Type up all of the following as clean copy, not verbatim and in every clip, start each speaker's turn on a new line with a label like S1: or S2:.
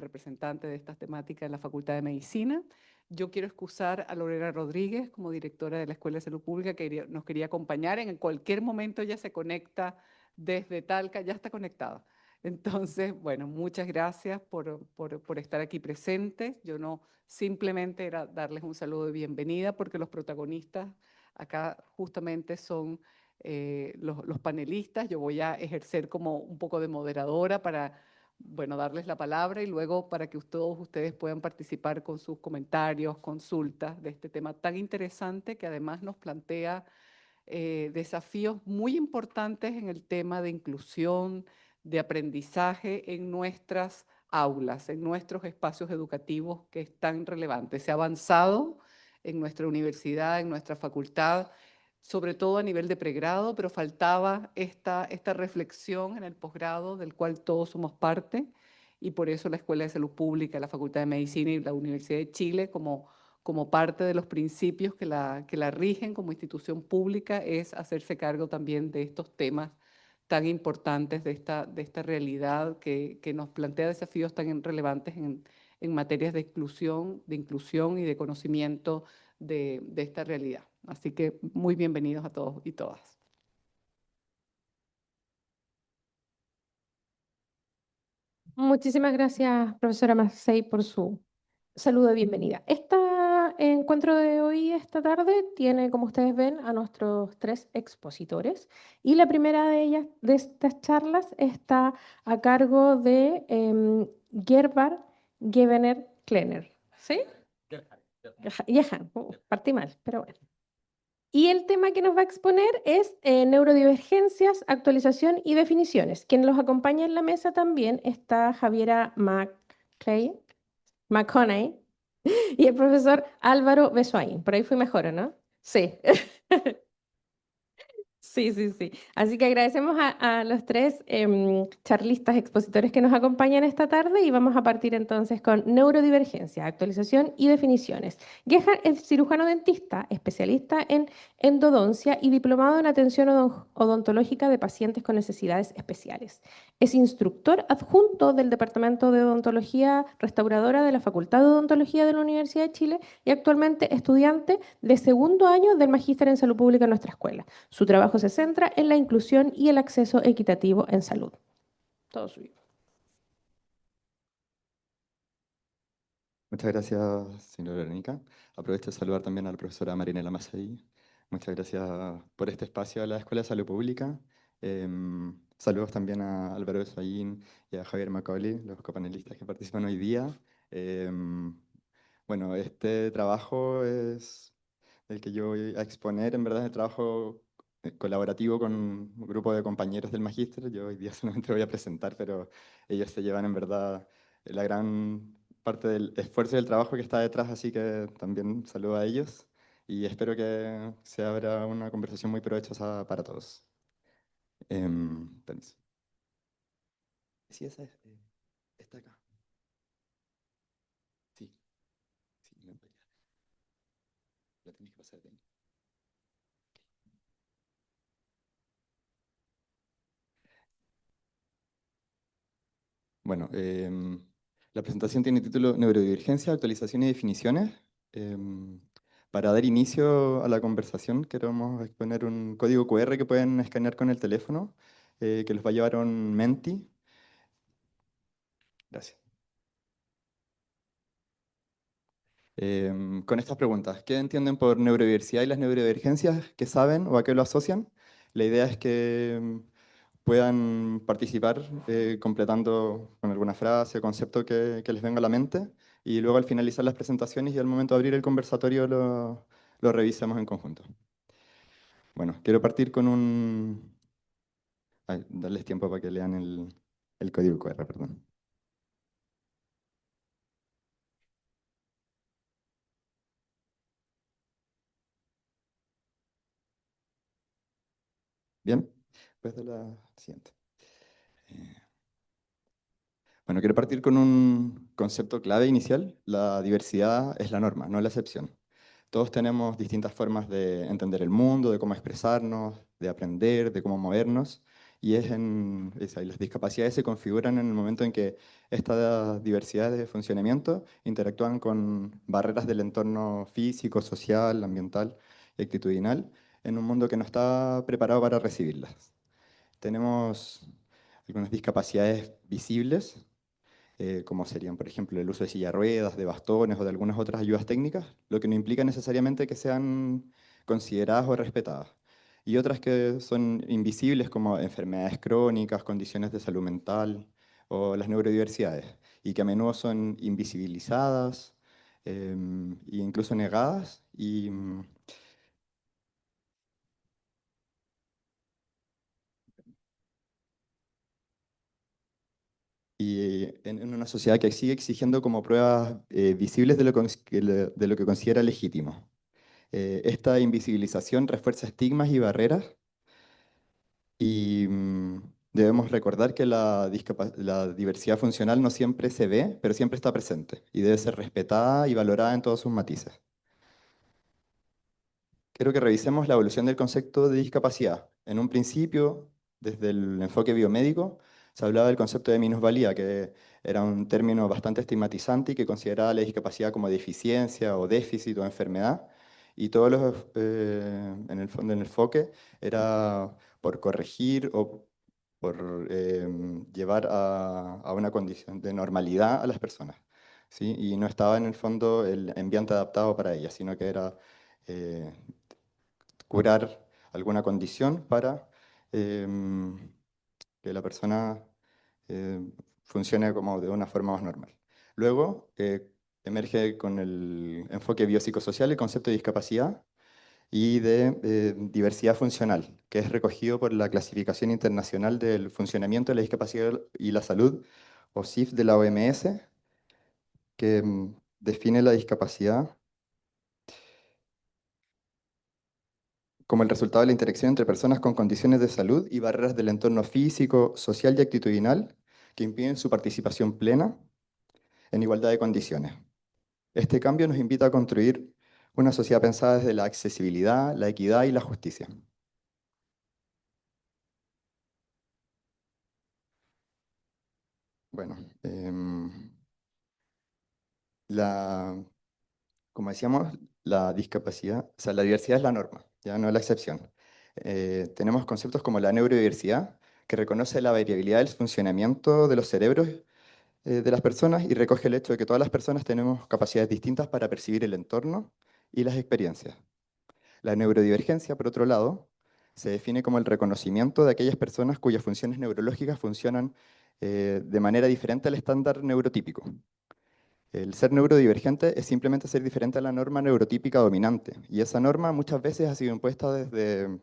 S1: representante de estas temáticas en la Facultad de Medicina. Yo quiero excusar a Lorena Rodríguez como directora de la Escuela de Salud Pública que nos quería acompañar. En cualquier momento ella se conecta desde Talca, ya está conectada. Entonces, bueno, muchas gracias por estar aquí presentes. Yo no simplemente era darles un saludo de bienvenida porque los protagonistas acá justamente son los panelistas. Yo voy a ejercer como un poco de moderadora para, bueno, darles la palabra y luego para que todos ustedes puedan participar con sus comentarios, consultas de este tema tan interesante que además nos plantea desafíos muy importantes en el tema de inclusión, de aprendizaje en nuestras aulas, en nuestros espacios educativos, que es tan relevante. Se ha avanzado en nuestra universidad, en nuestra facultad, sobre todo a nivel de pregrado, pero faltaba esta reflexión en el posgrado del cual todos somos parte, y por eso la Escuela de Salud Pública, la Facultad de Medicina y la Universidad de Chile, como parte de los principios que la rigen como institución pública, es hacerse cargo también de estos temas tan importantes, de esta realidad que nos plantea desafíos tan relevantes en materias de inclusión y de conocimiento de esta realidad. Así que muy bienvenidos a todos y todas.
S2: Muchísimas gracias, profesora Massey, por su saludo de bienvenida. Este encuentro de hoy, esta tarde, tiene, como ustedes ven, a nuestros tres expositores. Y la primera de ellas, de estas charlas, está a cargo de Gerhard Gevener Klenner. ¿Sí? Gerhard, partí mal, pero bueno. Y el tema que nos va a exponer es neurodivergencias, actualización y definiciones. Quien los acompaña en la mesa también está Javiera McConaughey y el profesor Álvaro Besoain. Por ahí fui mejor, ¿o no? Sí. Sí, sí, sí. Así que agradecemos a los tres charlistas expositores que nos acompañan esta tarde y vamos a partir entonces con neurodivergencia, actualización y definiciones. Gerhard es cirujano dentista, especialista en endodoncia y diplomado en atención odontológica de pacientes con necesidades especiales. Es instructor adjunto del Departamento de Odontología Restauradora de la Facultad de Odontología de la Universidad de Chile y actualmente estudiante de segundo año del Magíster en Salud Pública en nuestra escuela. Su trabajo se centra en la inclusión y el acceso equitativo en salud. Todo suyo.
S3: Muchas gracias, señora Verónica. Aprovecho de saludar también a la profesora Marinela Massey. Muchas gracias por este espacio a la Escuela de Salud Pública. Saludos también a Álvaro Besoain y a Javier Macaulay, los copanelistas que participan hoy día. Bueno, este trabajo es el que yo voy a exponer, en verdad es el trabajo colaborativo con un grupo de compañeros del magíster. Yo hoy día solamente voy a presentar, pero ellos se llevan en verdad la gran parte del esfuerzo y del trabajo que está detrás, así que también saludo a ellos y espero que se abra una conversación muy provechosa para todos. Permiso. Sí, esa es, está acá. Sí, sí, no, la tenés que pasar de ahí. Bueno, la presentación tiene título Neurodivergencia, actualización y definiciones. Em, para dar inicio a la conversación, queremos exponer un código QR que pueden escanear con el teléfono, que los va a llevar a un Menti. Gracias. Con estas preguntas, ¿qué entienden por neurodiversidad y las neurodivergencias? ¿Qué saben o a qué lo asocian? La idea es que puedan participar completando con alguna frase o concepto que les venga a la mente y luego al finalizar las presentaciones y al momento de abrir el conversatorio lo revisemos en conjunto. Bueno, quiero partir con darles tiempo para que lean el código QR, perdón. Bien, pues de la siguiente. Bueno, quiero partir con un concepto clave inicial. La diversidad es la norma, no la excepción. Todos tenemos distintas formas de entender el mundo, de cómo expresarnos, de aprender, de cómo movernos. y las discapacidades se configuran en el momento en que estas diversidades de funcionamiento interactúan con barreras del entorno físico, social, ambiental y actitudinal en un mundo que no está preparado para recibirlas. Tenemos algunas discapacidades visibles, como serían, por ejemplo, el uso de silla de ruedas, de bastones o de algunas otras ayudas técnicas, lo que no implica necesariamente que sean consideradas o respetadas. Y otras que son invisibles, como enfermedades crónicas, condiciones de salud mental o las neurodiversidades, y que a menudo son invisibilizadas e incluso negadas. Y en una sociedad que sigue exigiendo como pruebas visibles de de lo que considera legítimo. Esta invisibilización refuerza estigmas y barreras y debemos recordar que la diversidad funcional no siempre se ve, pero siempre está presente y debe ser respetada y valorada en todos sus matices. Quiero que revisemos la evolución del concepto de discapacidad. En un principio, desde el enfoque biomédico, se hablaba del concepto de minusvalía, que era un término bastante estigmatizante y que consideraba la discapacidad como deficiencia o déficit o enfermedad. Y todos en el fondo, el enfoque era por corregir o por llevar a una condición de normalidad a las personas, ¿sí? Y no estaba en el fondo el ambiente adaptado para ellas, sino que era eh, curar alguna condición para que la persona eh, funcione como de una forma más normal. Luego emerge con el enfoque biopsicosocial el concepto de discapacidad y de diversidad funcional, que es recogido por la Clasificación Internacional del Funcionamiento de la Discapacidad y la Salud, o CIF de la OMS, que define la discapacidad como el resultado de la interacción entre personas con condiciones de salud y barreras del entorno físico, social y actitudinal que impiden su participación plena en igualdad de condiciones. Este cambio nos invita a construir una sociedad pensada desde la accesibilidad, la equidad y la justicia. Bueno, la, como decíamos, la discapacidad, o sea, la diversidad es la norma, ya no es la excepción. Tenemos conceptos como la neurodiversidad, que reconoce la variabilidad del funcionamiento de los cerebros de las personas y recoge el hecho de que todas las personas tenemos capacidades distintas para percibir el entorno y las experiencias. La neurodivergencia, por otro lado, se define como el reconocimiento de aquellas personas cuyas funciones neurológicas funcionan de manera diferente al estándar neurotípico. El ser neurodivergente es simplemente ser diferente a la norma neurotípica dominante, y esa norma muchas veces ha sido impuesta desde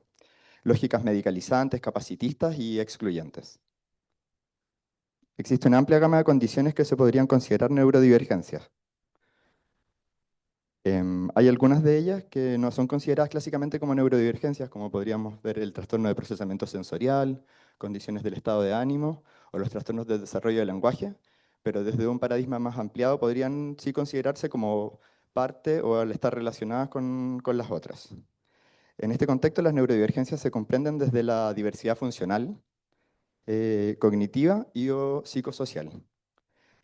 S3: lógicas medicalizantes, capacitistas y excluyentes. Existe una amplia gama de condiciones que se podrían considerar neurodivergencias. Hay algunas de ellas que no son consideradas clásicamente como neurodivergencias, como podríamos ver el trastorno de procesamiento sensorial, condiciones del estado de ánimo o los trastornos del desarrollo del lenguaje, pero desde un paradigma más ampliado podrían sí considerarse como parte o al estar relacionadas con las otras. En este contexto, las neurodivergencias se comprenden desde la diversidad funcional, cognitiva y o psicosocial.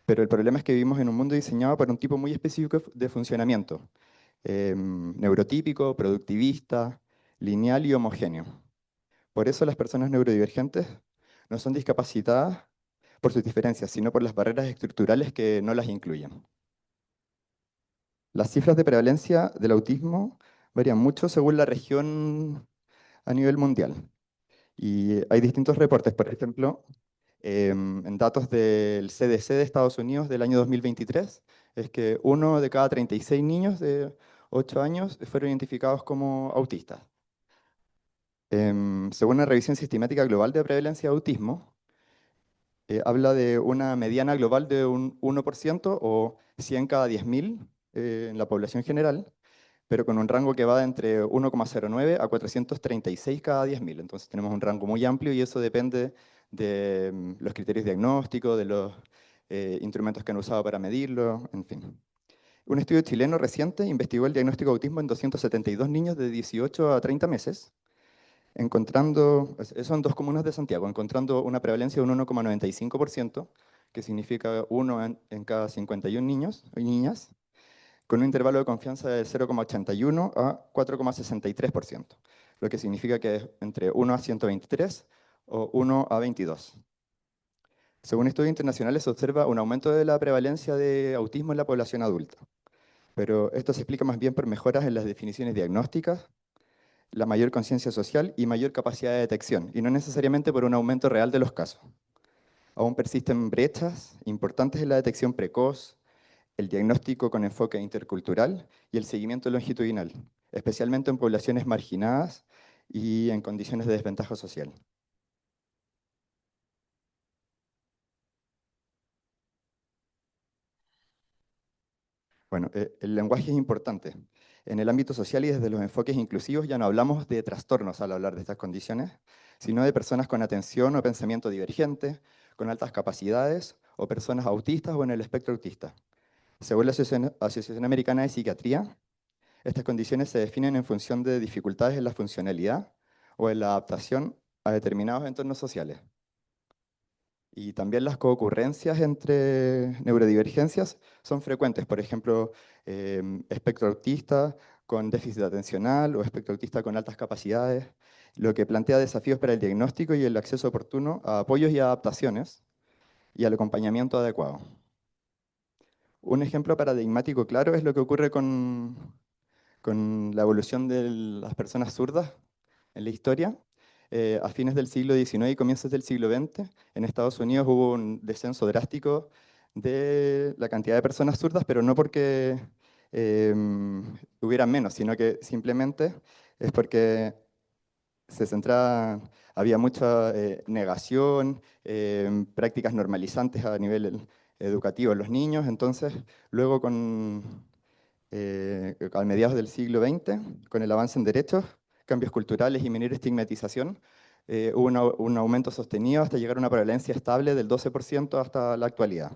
S3: Pero el problema es que vivimos en un mundo diseñado para un tipo muy específico de funcionamiento, neurotípico, productivista, lineal y homogéneo. Por eso las personas neurodivergentes no son discapacitadas por sus diferencias, sino por las barreras estructurales que no las incluyen. Las cifras de prevalencia del autismo varían mucho según la región a nivel mundial. Y hay distintos reportes, por ejemplo, en datos del CDC de Estados Unidos del año 2023, es que 1 de cada 36 niños de 8 años fueron identificados como autistas. Según una revisión sistemática global de prevalencia de autismo, habla de una mediana global de un 1% o 100 cada 10.000 en la población general, pero con un rango que va de entre 1,09 a 436 cada 10.000. Entonces tenemos un rango muy amplio y eso depende de los criterios diagnósticos, de los instrumentos que han usado para medirlo, en fin. Un estudio chileno reciente investigó el diagnóstico de autismo en 272 niños de 18 a 30 meses Son dos comunas de Santiago, encontrando una prevalencia de un 1,95%, que significa uno en cada 51 niños y niñas, con un intervalo de confianza de 0,81 a 4,63%, lo que significa que es entre 1 a 123 o 1 a 22. Según estudios internacionales, se observa un aumento de la prevalencia de autismo en la población adulta, pero esto se explica más bien por mejoras en las definiciones diagnósticas, la mayor conciencia social y mayor capacidad de detección, y no necesariamente por un aumento real de los casos. Aún persisten brechas importantes en la detección precoz, el diagnóstico con enfoque intercultural y el seguimiento longitudinal, especialmente en poblaciones marginadas y en condiciones de desventaja social. Bueno, el lenguaje es importante. En el ámbito social y desde los enfoques inclusivos ya no hablamos de trastornos al hablar de estas condiciones, sino de personas con atención o pensamiento divergente, con altas capacidades, o personas autistas o en el espectro autista. Según la Asociación Americana de Psiquiatría, estas condiciones se definen en función de dificultades en la funcionalidad o en la adaptación a determinados entornos sociales. Y también las coocurrencias entre neurodivergencias son frecuentes. Por ejemplo, espectro autista con déficit atencional o espectro autista con altas capacidades, lo que plantea desafíos para el diagnóstico y el acceso oportuno a apoyos y adaptaciones y al acompañamiento adecuado. Un ejemplo paradigmático claro es lo que ocurre con la evolución de las personas zurdas en la historia. A fines del siglo XIX y comienzos del siglo XX, en Estados Unidos hubo un descenso drástico de la cantidad de personas zurdas, pero no porque hubieran menos, sino que simplemente es porque se centraba, había mucha negación, prácticas normalizantes a nivel educativo en los niños. Entonces, luego a mediados del siglo XX, con el avance en derechos, cambios culturales y menor estigmatización, hubo un aumento sostenido hasta llegar a una prevalencia estable del 12% hasta la actualidad.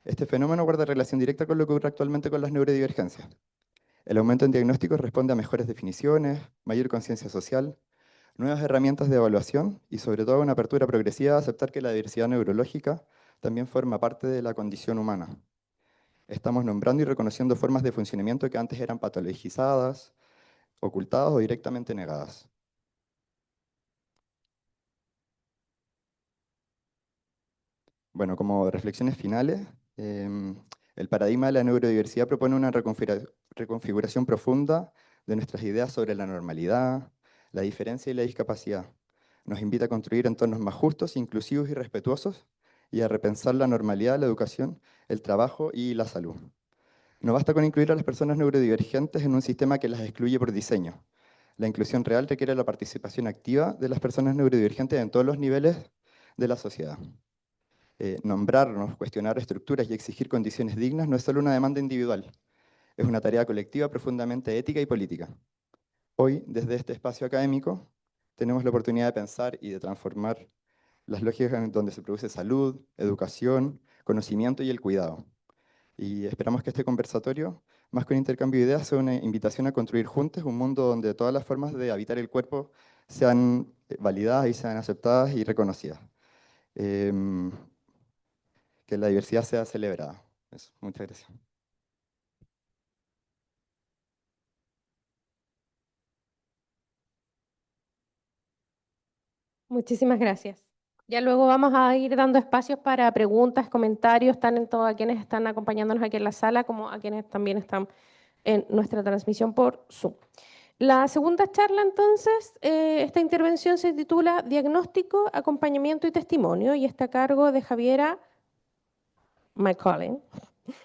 S3: Este fenómeno guarda relación directa con lo que ocurre actualmente con las neurodivergencias. El aumento en diagnósticos responde a mejores definiciones, mayor conciencia social, nuevas herramientas de evaluación y sobre todo una apertura progresiva a aceptar que la diversidad neurológica también forma parte de la condición humana. Estamos nombrando y reconociendo formas de funcionamiento que antes eran patologizadas, ocultadas o directamente negadas. Bueno, como reflexiones finales, el paradigma de la neurodiversidad propone una reconfiguración profunda de nuestras ideas sobre la normalidad, la diferencia y la discapacidad. Nos invita a construir entornos más justos, inclusivos y respetuosos, y a repensar la normalidad, la educación, el trabajo y la salud. No basta con incluir a las personas neurodivergentes en un sistema que las excluye por diseño. La inclusión real requiere la participación activa de las personas neurodivergentes en todos los niveles de la sociedad. Nombrarnos, cuestionar estructuras y exigir condiciones dignas no es solo una demanda individual, es una tarea colectiva profundamente ética y política. Hoy, desde este espacio académico, tenemos la oportunidad de pensar y de transformar las lógicas en donde se produce salud, educación, conocimiento y el cuidado. Y esperamos que este conversatorio, más que un intercambio de ideas, sea una invitación a construir juntos un mundo donde todas las formas de habitar el cuerpo sean validadas y sean aceptadas y reconocidas. Em, que la diversidad sea celebrada. Eso, muchas gracias.
S2: Muchísimas gracias. Ya luego vamos a ir dando espacios para preguntas, comentarios, tanto a quienes están acompañándonos aquí en la sala como a quienes también están en nuestra transmisión por Zoom. La segunda charla, entonces, esta intervención se titula Diagnóstico, Acompañamiento y Testimonio y está a cargo de Javiera McCollin,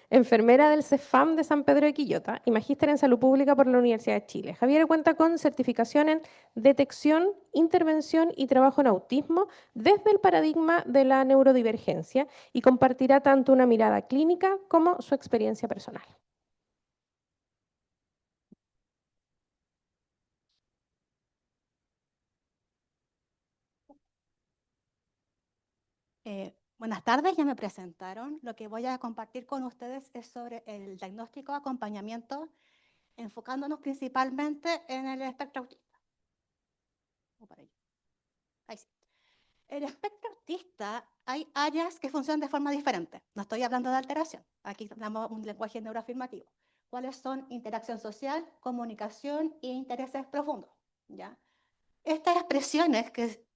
S2: enfermera del CEFAM de San Pedro de Quillota y magíster en Salud Pública por la Universidad de Chile. Javiera cuenta con certificación en detección, intervención y trabajo en autismo desde el paradigma de la neurodivergencia y compartirá tanto una mirada clínica como su experiencia personal.
S4: Buenas tardes, ya me presentaron. Lo que voy a compartir con ustedes es sobre el diagnóstico, acompañamiento, enfocándonos principalmente en el espectro autista. O para allá. Ahí sí. El espectro autista, hay áreas que funcionan de forma diferente. No estoy hablando de alteración. Aquí hablamos un lenguaje neuroafirmativo. ¿Cuáles son interacción social, comunicación e intereses profundos? ¿Ya? Estas expresiones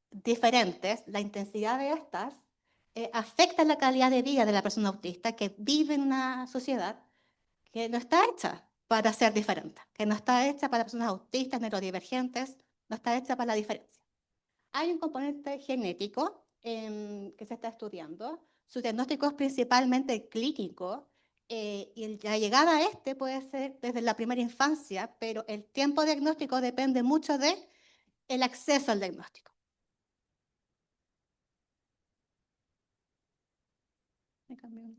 S4: diferentes, la intensidad de estas, afectan la calidad de vida de la persona autista que vive en una sociedad que no está hecha para ser diferente, que no está hecha para personas autistas, neurodivergentes, no está hecha para la diferencia. Hay un componente genético que se está estudiando. Su diagnóstico es principalmente clínico y la llegada a este puede ser desde la primera infancia, pero el tiempo diagnóstico depende mucho del acceso al diagnóstico. Me cambió.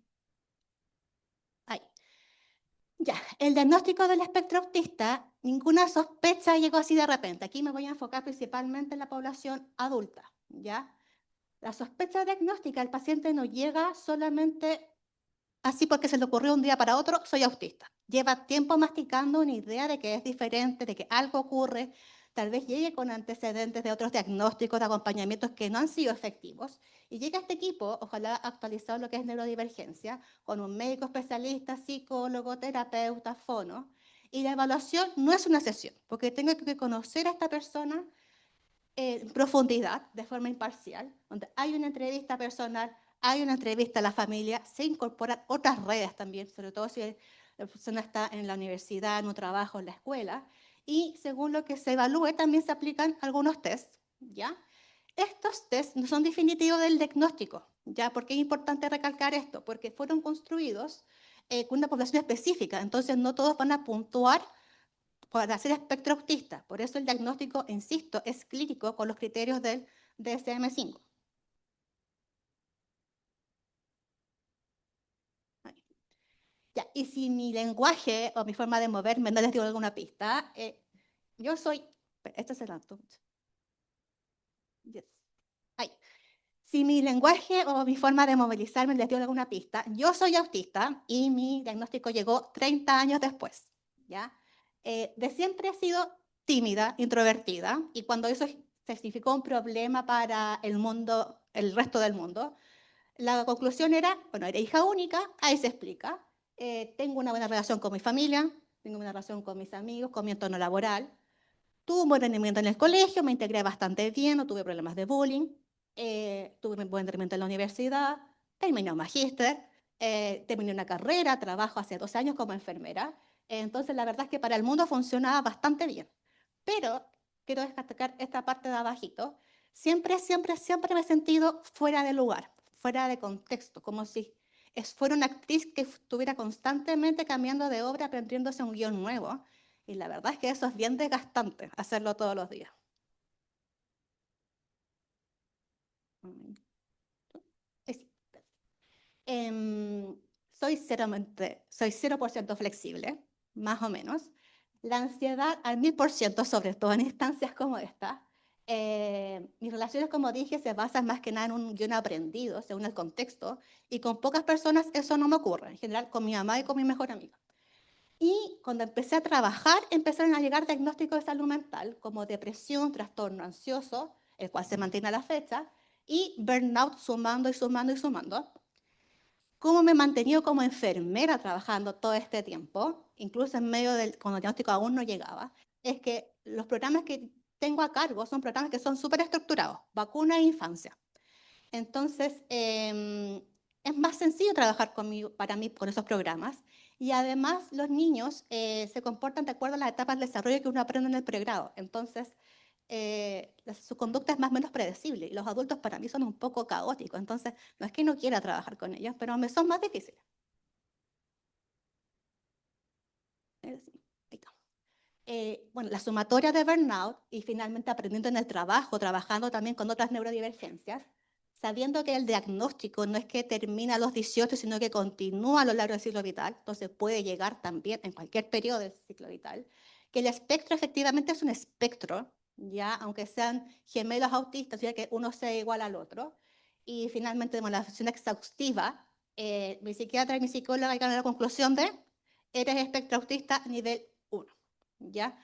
S4: Ahí. Ya, el diagnóstico del espectro autista, ninguna sospecha llegó así de repente. Aquí me voy a enfocar principalmente en la población adulta, ¿ya? La sospecha diagnóstica, el paciente no llega solamente así porque se le ocurrió un día para otro, soy autista. Lleva tiempo masticando una idea de que es diferente, de que algo ocurre. Tal vez llegue con antecedentes de otros diagnósticos, de acompañamientos que no han sido efectivos. Y llega a este equipo, ojalá actualizado lo que es neurodivergencia, con un médico especialista, psicólogo, terapeuta, fono. Y la evaluación no es una sesión, porque tengo que conocer a esta persona en profundidad, de forma imparcial, donde hay una entrevista personal, hay una entrevista a la familia, se incorporan otras redes también, sobre todo si la persona está en la universidad, en un trabajo, en la escuela, y según lo que se evalúe también se aplican algunos tests, ¿ya? Estos tests no son definitivos del diagnóstico, ¿ya? ¿Por qué es importante recalcar esto? Porque fueron construidos con una población específica, entonces no todos van a puntuar para ser espectro autista. Por eso el diagnóstico, insisto, es clínico con los criterios del DSM-5. Ya, y si mi lenguaje o mi forma de moverme no les dio alguna pista, yo soy... Este es el alto. Yes. Ahí. Si mi lenguaje o mi forma de movilizarme les dio alguna pista, yo soy autista y mi diagnóstico llegó 30 años después, ¿ya? De siempre he sido tímida, introvertida, y cuando eso significó un problema para el mundo, el resto del mundo, la conclusión era, bueno, era hija única, ahí se explica, tengo una buena relación con mi familia, tengo una relación con mis amigos, con mi entorno laboral, tuve un buen rendimiento en el colegio, me integré bastante bien, no tuve problemas de bullying, tuve un buen rendimiento en la universidad, terminé un magíster, terminé una carrera, trabajo hace 2 años como enfermera. Entonces, la verdad es que para el mundo funcionaba bastante bien. Pero quiero destacar esta parte de abajito. Siempre me he sentido fuera de lugar, fuera de contexto, como si fuera una actriz que estuviera constantemente cambiando de obra, aprendiéndose un guión nuevo. Y la verdad es que eso es bien desgastante, hacerlo todos los días. Soy 0% flexible, más o menos. La ansiedad al 1000%, sobre todo en instancias como esta. Mis relaciones, como dije, se basan más que nada en un guión aprendido, según el contexto, y con pocas personas eso no me ocurre, en general con mi mamá y con mi mejor amiga. Y cuando empecé a trabajar, empezaron a llegar diagnósticos de salud mental, como depresión, trastorno ansioso, el cual se mantiene a la fecha, y burnout sumando y sumando y sumando. ¿Cómo me he mantenido como enfermera trabajando todo este tiempo, incluso en medio del, cuando el diagnóstico aún no llegaba? Es que los programas que tengo a cargo son programas que son súper estructurados, vacuna e infancia. Entonces, es más sencillo trabajar para mí con esos programas. Y además, los niños se comportan de acuerdo a las etapas de desarrollo que uno aprende en el pregrado. Entonces, su conducta es más o menos predecible. Y los adultos para mí son un poco caóticos. Entonces, no es que no quiera trabajar con ellos, pero me son más difíciles. Bueno, la sumatoria de burnout y finalmente aprendiendo en el trabajo, trabajando también con otras neurodivergencias, sabiendo que el diagnóstico no es que termina a los 18, sino que continúa a lo largo del ciclo vital, entonces puede llegar también en cualquier periodo del ciclo vital, que el espectro efectivamente es un espectro, ya aunque sean gemelos autistas, ya que uno sea igual al otro, y finalmente de la sesión exhaustiva, mi psiquiatra y mi psicóloga llegaron a la conclusión de, eres espectro autista nivel 1, ¿ya?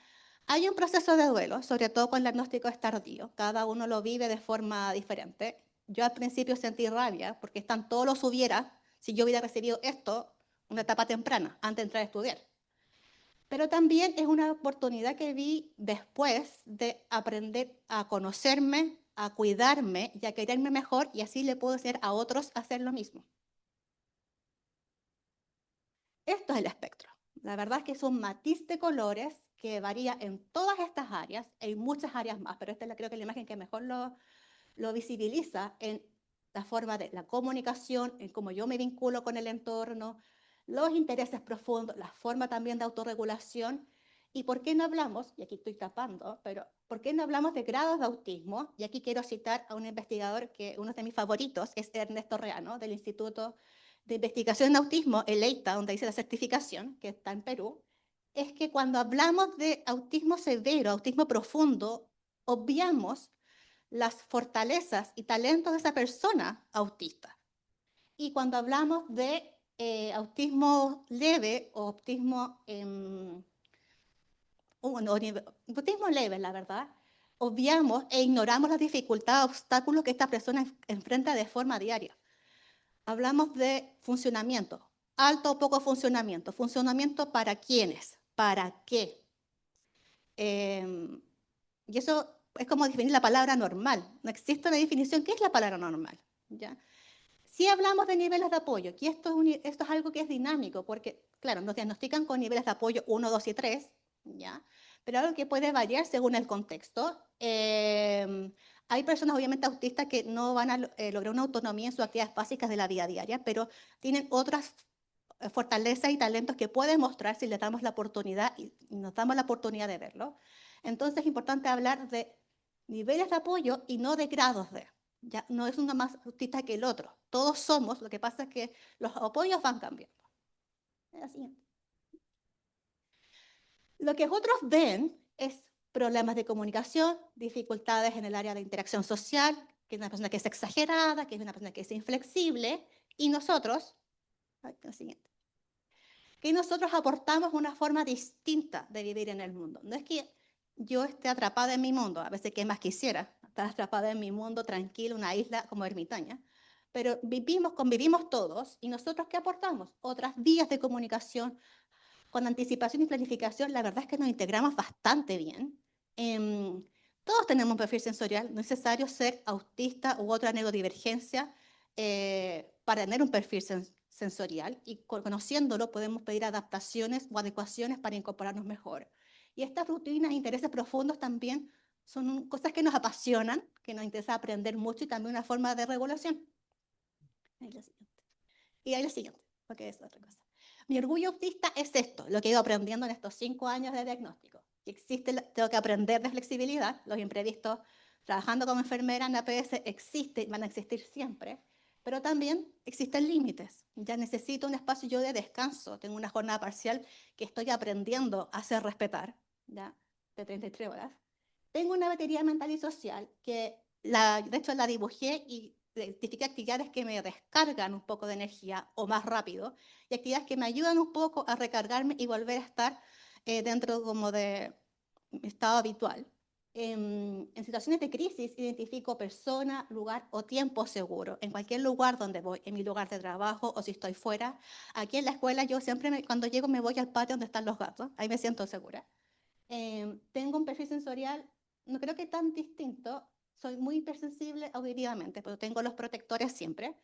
S4: Hay un proceso de duelo, sobre todo con el diagnóstico tardío. Cada uno lo vive de forma diferente. Yo al principio sentí rabia porque están todos los hubiera si yo hubiera recibido esto en una etapa temprana, antes de entrar a estudiar. Pero también es una oportunidad que vi después de aprender a conocerme, a cuidarme y a quererme mejor, y así le puedo enseñar a otros a hacer lo mismo. Esto es el espectro. La verdad es que es un matiz de colores que varía en todas estas áreas, en muchas áreas más, pero esta es creo que la imagen que mejor lo visibiliza en la forma de la comunicación, en cómo yo me vinculo con el entorno, los intereses profundos, la forma también de autorregulación. ¿Y por qué no hablamos, y aquí estoy tapando, pero por qué no hablamos de grados de autismo? Y aquí quiero citar a un investigador que uno de mis favoritos es Ernesto Reano, del Instituto de Investigación en Autismo, el EITA, donde dice la certificación, que está en Perú, es que cuando hablamos de autismo severo, autismo profundo, obviamos las fortalezas y talentos de esa persona autista. Y cuando hablamos de autismo leve o autismo, autismo leve, la verdad, obviamos e ignoramos las dificultades, obstáculos que esta persona enfrenta de forma diaria. Hablamos de funcionamiento, alto o poco funcionamiento. Funcionamiento para quiénes, para qué. Y eso es como definir la palabra normal. No existe una definición. ¿Qué es la palabra normal? ¿Ya? Si hablamos de niveles de apoyo, y esto es algo que es dinámico, porque, claro, nos diagnostican con niveles de apoyo 1, 2 y 3, ¿ya? Pero algo que puede variar según el contexto. Hay personas, obviamente, autistas que no van a lograr una autonomía en sus actividades básicas de la vida diaria, pero tienen otras fortalezas y talentos que pueden mostrar si les damos la oportunidad y nos damos la oportunidad de verlo. Entonces es importante hablar de niveles de apoyo y no de grados de. Ya no es uno más autista que el otro. Todos somos, lo que pasa es que los apoyos van cambiando. Es la siguiente. Lo que otros ven es problemas de comunicación, dificultades en el área de interacción social, que es una persona que es exagerada, que es una persona que es inflexible, y nosotros, la siguiente, que nosotros aportamos una forma distinta de vivir en el mundo. No es que yo esté atrapada en mi mundo, a veces que más quisiera, estar atrapada en mi mundo tranquila, una isla como ermitaña, pero convivimos todos, y nosotros ¿qué aportamos? Otras vías de comunicación, con anticipación y planificación, la verdad es que nos integramos bastante bien. Todos tenemos un perfil sensorial, no es necesario ser autista u otra neurodivergencia para tener un perfil sensorial, y conociéndolo podemos pedir adaptaciones o adecuaciones para incorporarnos mejor. Y estas rutinas e intereses profundos también son cosas que nos apasionan, que nos interesa aprender mucho, y también una forma de regulación. Ahí la siguiente. Y ahí la siguiente, porque es otra cosa. Mi orgullo autista es esto, lo que he ido aprendiendo en estos 5 años de diagnóstico. Tengo que aprender de flexibilidad, los imprevistos, trabajando como enfermera en APS existen, van a existir siempre, pero también existen límites. Ya necesito un espacio yo de descanso, tengo una jornada parcial que estoy aprendiendo a hacer respetar, ¿ya? De 33 horas. Tengo una batería mental y social que, de hecho, la dibujé y identifiqué actividades que me descargan un poco de energía o más rápido, y actividades que me ayudan un poco a recargarme y volver a estar dentro como de mi estado habitual. En situaciones de crisis identifico persona, lugar o tiempo seguro, en cualquier lugar donde voy, en mi lugar de trabajo o si estoy fuera. Aquí en la escuela yo siempre cuando llego me voy al patio donde están los gatos, ahí me siento segura. Tengo un perfil sensorial, no creo que tan distinto, soy muy hipersensible auditivamente, pero tengo los protectores siempre.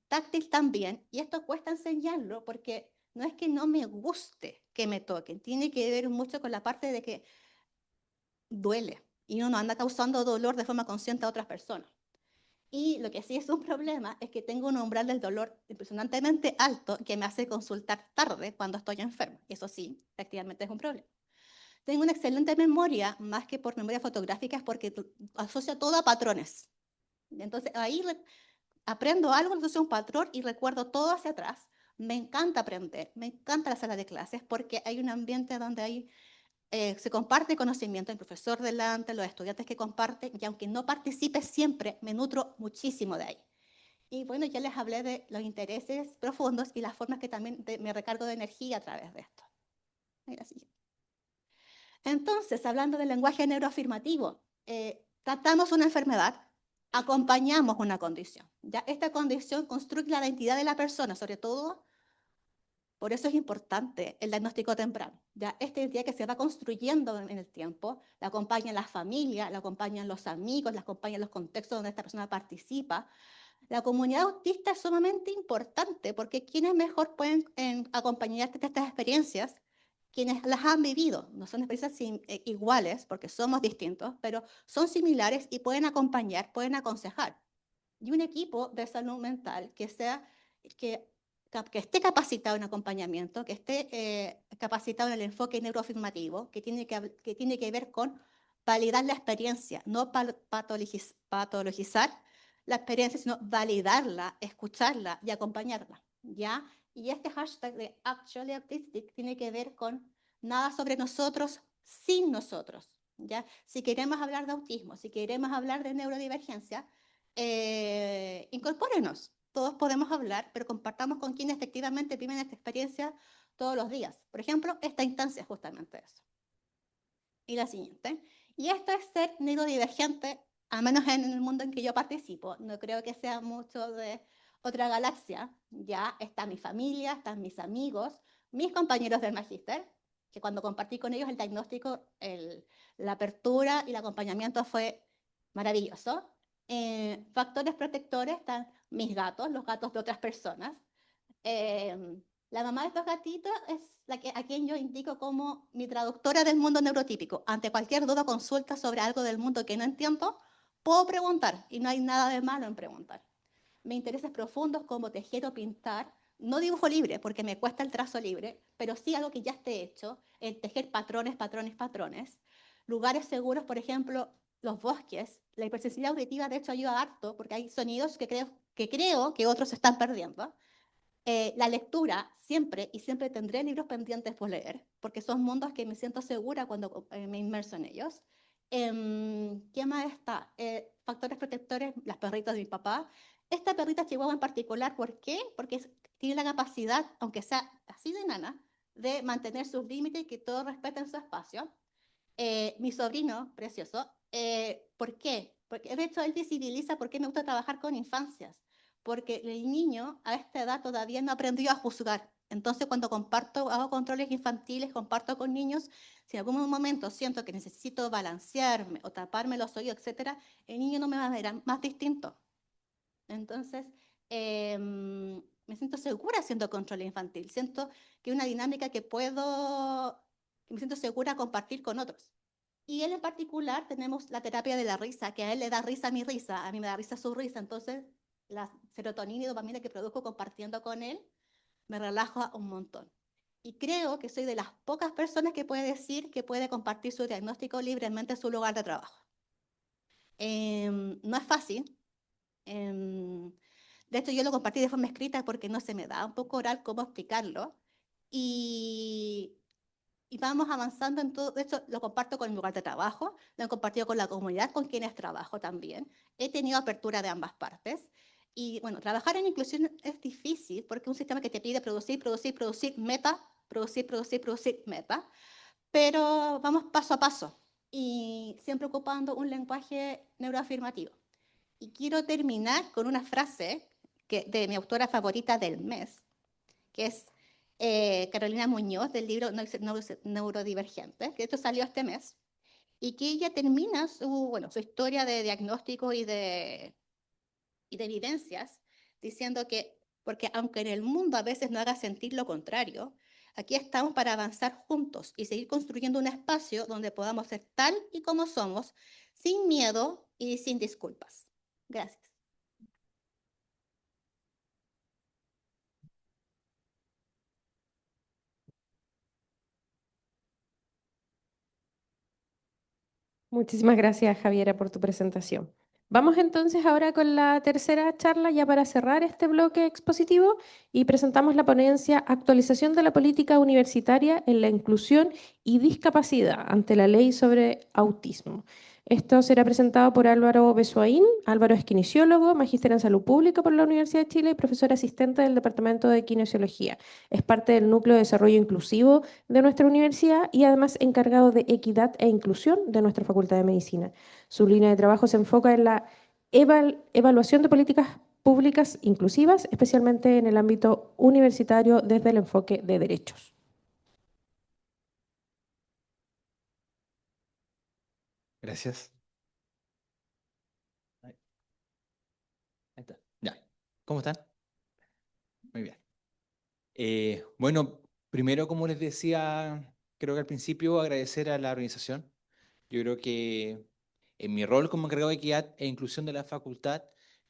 S4: Táctil también, y esto cuesta enseñarlo porque no es que no me guste que me toquen, tiene que ver mucho con la parte de que duele y uno no anda causando dolor de forma consciente a otras personas. Y lo que sí es un problema es que tengo un umbral del dolor impresionantemente alto que me hace consultar tarde cuando estoy enferma. Eso sí, efectivamente es un problema. Tengo una excelente memoria, más que por memoria fotográfica, es porque asocio todo a patrones. Entonces ahí aprendo algo, asocio un patrón y recuerdo todo hacia atrás. Me encanta aprender, me encanta la sala de clases porque hay un ambiente donde se comparte conocimiento, el profesor delante, los estudiantes que comparten, y aunque no participe siempre, me nutro muchísimo de ahí. Y bueno, ya les hablé de los intereses profundos y las formas que también me recargo de energía a través de esto. Ahí la siguiente. Entonces, hablando del lenguaje neuroafirmativo, tratamos una enfermedad, acompañamos una condición. ¿Ya? Esta condición construye la identidad de la persona, sobre todo, por eso es importante el diagnóstico temprano. ¿Ya? Esta identidad que se va construyendo en el tiempo, la acompañan las familias, la acompañan los amigos, la acompañan los contextos donde esta persona participa. La comunidad autista es sumamente importante porque quienes mejor pueden acompañarte de estas experiencias, quienes las han vivido. No son experiencias iguales porque somos distintos, pero son similares y pueden acompañar, pueden aconsejar. Y un equipo de salud mental que esté capacitado en acompañamiento, que esté capacitado en el enfoque neuroafirmativo, que tiene que ver con validar la experiencia, no patologizar la experiencia, sino validarla, escucharla y acompañarla, ¿ya? Y este hashtag de Actually Autistic tiene que ver con nada sobre nosotros sin nosotros, ¿ya? Si queremos hablar de autismo, si queremos hablar de neurodivergencia, incorpórenos. Todos podemos hablar, pero compartamos con quienes efectivamente viven esta experiencia todos los días. Por ejemplo, esta instancia es justamente eso. Y la siguiente. Y esto es ser neurodivergente, al menos en el mundo en que yo participo. No creo que sea mucho de otra galaxia. Ya está mi familia, están mis amigos, mis compañeros del magíster, que cuando compartí con ellos el diagnóstico, la apertura y el acompañamiento fue maravilloso. Factores protectores están mis gatos, los gatos de otras personas. La mamá de estos gatitos es a quien yo indico como mi traductora del mundo neurotípico. Ante cualquier duda o consulta sobre algo del mundo que no entiendo, puedo preguntar y no hay nada de malo en preguntar. Mis intereses profundos como tejer o pintar, no dibujo libre porque me cuesta el trazo libre, pero sí algo que ya esté hecho, el tejer patrones, patrones, patrones. Lugares seguros, por ejemplo, los bosques. La hipersensibilidad auditiva de hecho ayuda harto porque hay sonidos que creo que otros están perdiendo. La lectura, siempre y siempre tendré libros pendientes por leer, porque son mundos que me siento segura cuando me inmerso en ellos. ¿Qué más está? Factores protectores, las perritas de mi papá. Esta perrita chihuahua en particular, ¿por qué? Porque tiene la capacidad, aunque sea así de nana, de mantener sus límites y que todos respeten su espacio. Mi sobrino, precioso, ¿por qué? Porque de hecho él visibiliza por qué me gusta trabajar con infancias, porque el niño a esta edad todavía no aprendió a juzgar. Entonces cuando hago controles infantiles, comparto con niños, si en algún momento siento que necesito balancearme o taparme los oídos, etc., el niño no me va a ver más distinto. Entonces, me siento segura haciendo control infantil. Siento que es una dinámica que me siento segura compartir con otros. Y él en particular tenemos la terapia de la risa, que a él le da risa mi risa, a mí me da risa su risa. Entonces, la serotonina y dopamina que produzco compartiendo con él me relaja un montón. Y creo que soy de las pocas personas que puede decir que puede compartir su diagnóstico libremente en su lugar de trabajo. No es fácil. De hecho, yo lo compartí de forma escrita porque no se me da un poco oral cómo explicarlo. Y vamos avanzando en todo. De hecho, lo comparto con el lugar de trabajo, lo he compartido con la comunidad con quienes trabajo también. He tenido apertura de ambas partes. Y bueno, trabajar en inclusión es difícil porque es un sistema que te pide producir, producir, producir, meta, producir, producir, producir, meta. Pero vamos paso a paso y siempre ocupando un lenguaje neuroafirmativo. Y quiero terminar con una frase de mi autora favorita del mes, que es Carolina Muñoz, del libro Neurodivergente, que esto salió este mes, y que ella termina su historia de diagnóstico y de vivencias diciendo que, porque aunque en el mundo a veces no haga sentir lo contrario, aquí estamos para avanzar juntos y seguir construyendo un espacio donde podamos ser tal y como somos, sin miedo y sin disculpas. Gracias.
S2: Muchísimas gracias, Javiera, por tu presentación. Vamos entonces ahora con la tercera charla ya para cerrar este bloque expositivo y presentamos la ponencia Actualización de la política universitaria en la inclusión y discapacidad ante la ley sobre autismo. Esto será presentado por Álvaro Besoaín. Álvaro es kinesiólogo, magíster en salud pública por la Universidad de Chile y profesor asistente del Departamento de Kinesiología. Es parte del núcleo de desarrollo inclusivo de nuestra universidad y además encargado de equidad e inclusión de nuestra Facultad de Medicina. Su línea de trabajo se enfoca en la evaluación de políticas públicas inclusivas, especialmente en el ámbito universitario desde el enfoque de derechos.
S5: Gracias. Ahí está. Ya. ¿Cómo están? Muy bien. Bueno, primero, como les decía, creo que al principio agradecer a la organización. Yo creo que en mi rol como encargado de equidad e inclusión de la facultad,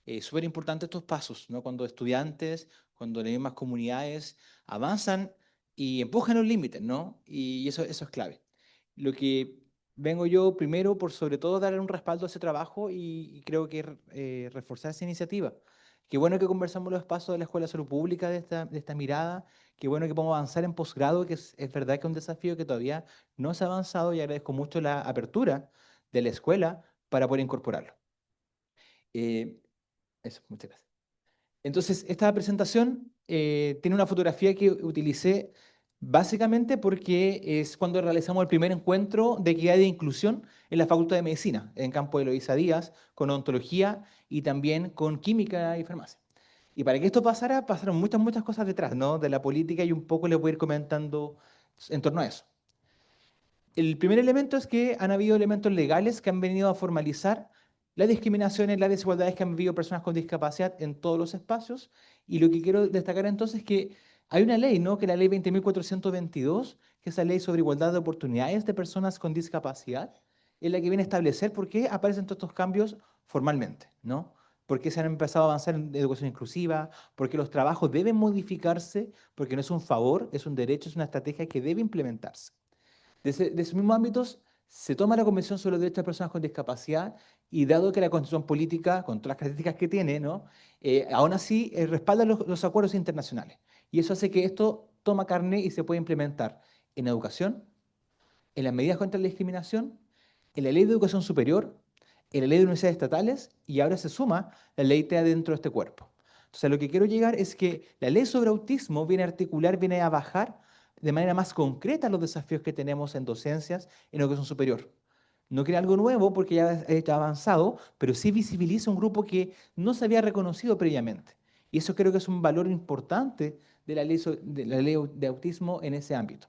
S5: es súper importante estos pasos, ¿no? Cuando estudiantes, cuando las mismas comunidades avanzan y empujan los límites, ¿no? Y eso es clave. Lo que vengo yo primero, por sobre todo, dar un respaldo a ese trabajo y creo que reforzar esa iniciativa. Qué bueno que conversamos los pasos de la Escuela de Salud Pública de esta mirada. Qué bueno que podemos avanzar en posgrado, que es verdad que es un desafío que todavía no se ha avanzado y agradezco mucho la apertura de la escuela para poder incorporarlo. Eh, Eso, muchas gracias. Entonces, esta presentación tiene una fotografía que utilicé básicamente porque es cuando realizamos el primer encuentro de equidad e inclusión en la Facultad de Medicina, en campo de Eloísa Díaz, con odontología y también con química y farmacia. Y para que esto pasara, pasaron muchas cosas detrás, ¿no? De la política y un poco les voy a ir comentando en torno a eso. El primer elemento es que han habido elementos legales que han venido a formalizar las discriminaciones, las desigualdades que han vivido personas con discapacidad en todos los espacios. Y lo que quiero destacar entonces es que hay una ley, ¿no? Que es la ley 20.422, que es la ley sobre igualdad de oportunidades de personas con discapacidad, es la que viene a establecer por qué aparecen todos estos cambios formalmente, ¿no? Por qué se han empezado a avanzar en educación inclusiva, por qué los trabajos deben modificarse, porque no es un favor, es un derecho, es una estrategia que debe implementarse. De esos mismos ámbitos se toma la Convención sobre los Derechos de Personas con Discapacidad y dado que la Constitución Política, con todas las características que tiene, ¿no? Aún así respalda los acuerdos internacionales. Y eso hace que esto toma carne y se puede implementar en educación, en las medidas contra la discriminación, en la Ley de Educación Superior, en la Ley de Universidades Estatales y ahora se suma la Ley TEA dentro de este cuerpo. Entonces, a lo que quiero llegar es que la Ley sobre Autismo viene a articular, viene a bajar de manera más concreta los desafíos que tenemos en docencias en educación superior. No crea algo nuevo porque ya ha avanzado, pero sí visibiliza un grupo que no se había reconocido previamente. Y eso creo que es un valor importante de la ley de autismo en ese ámbito.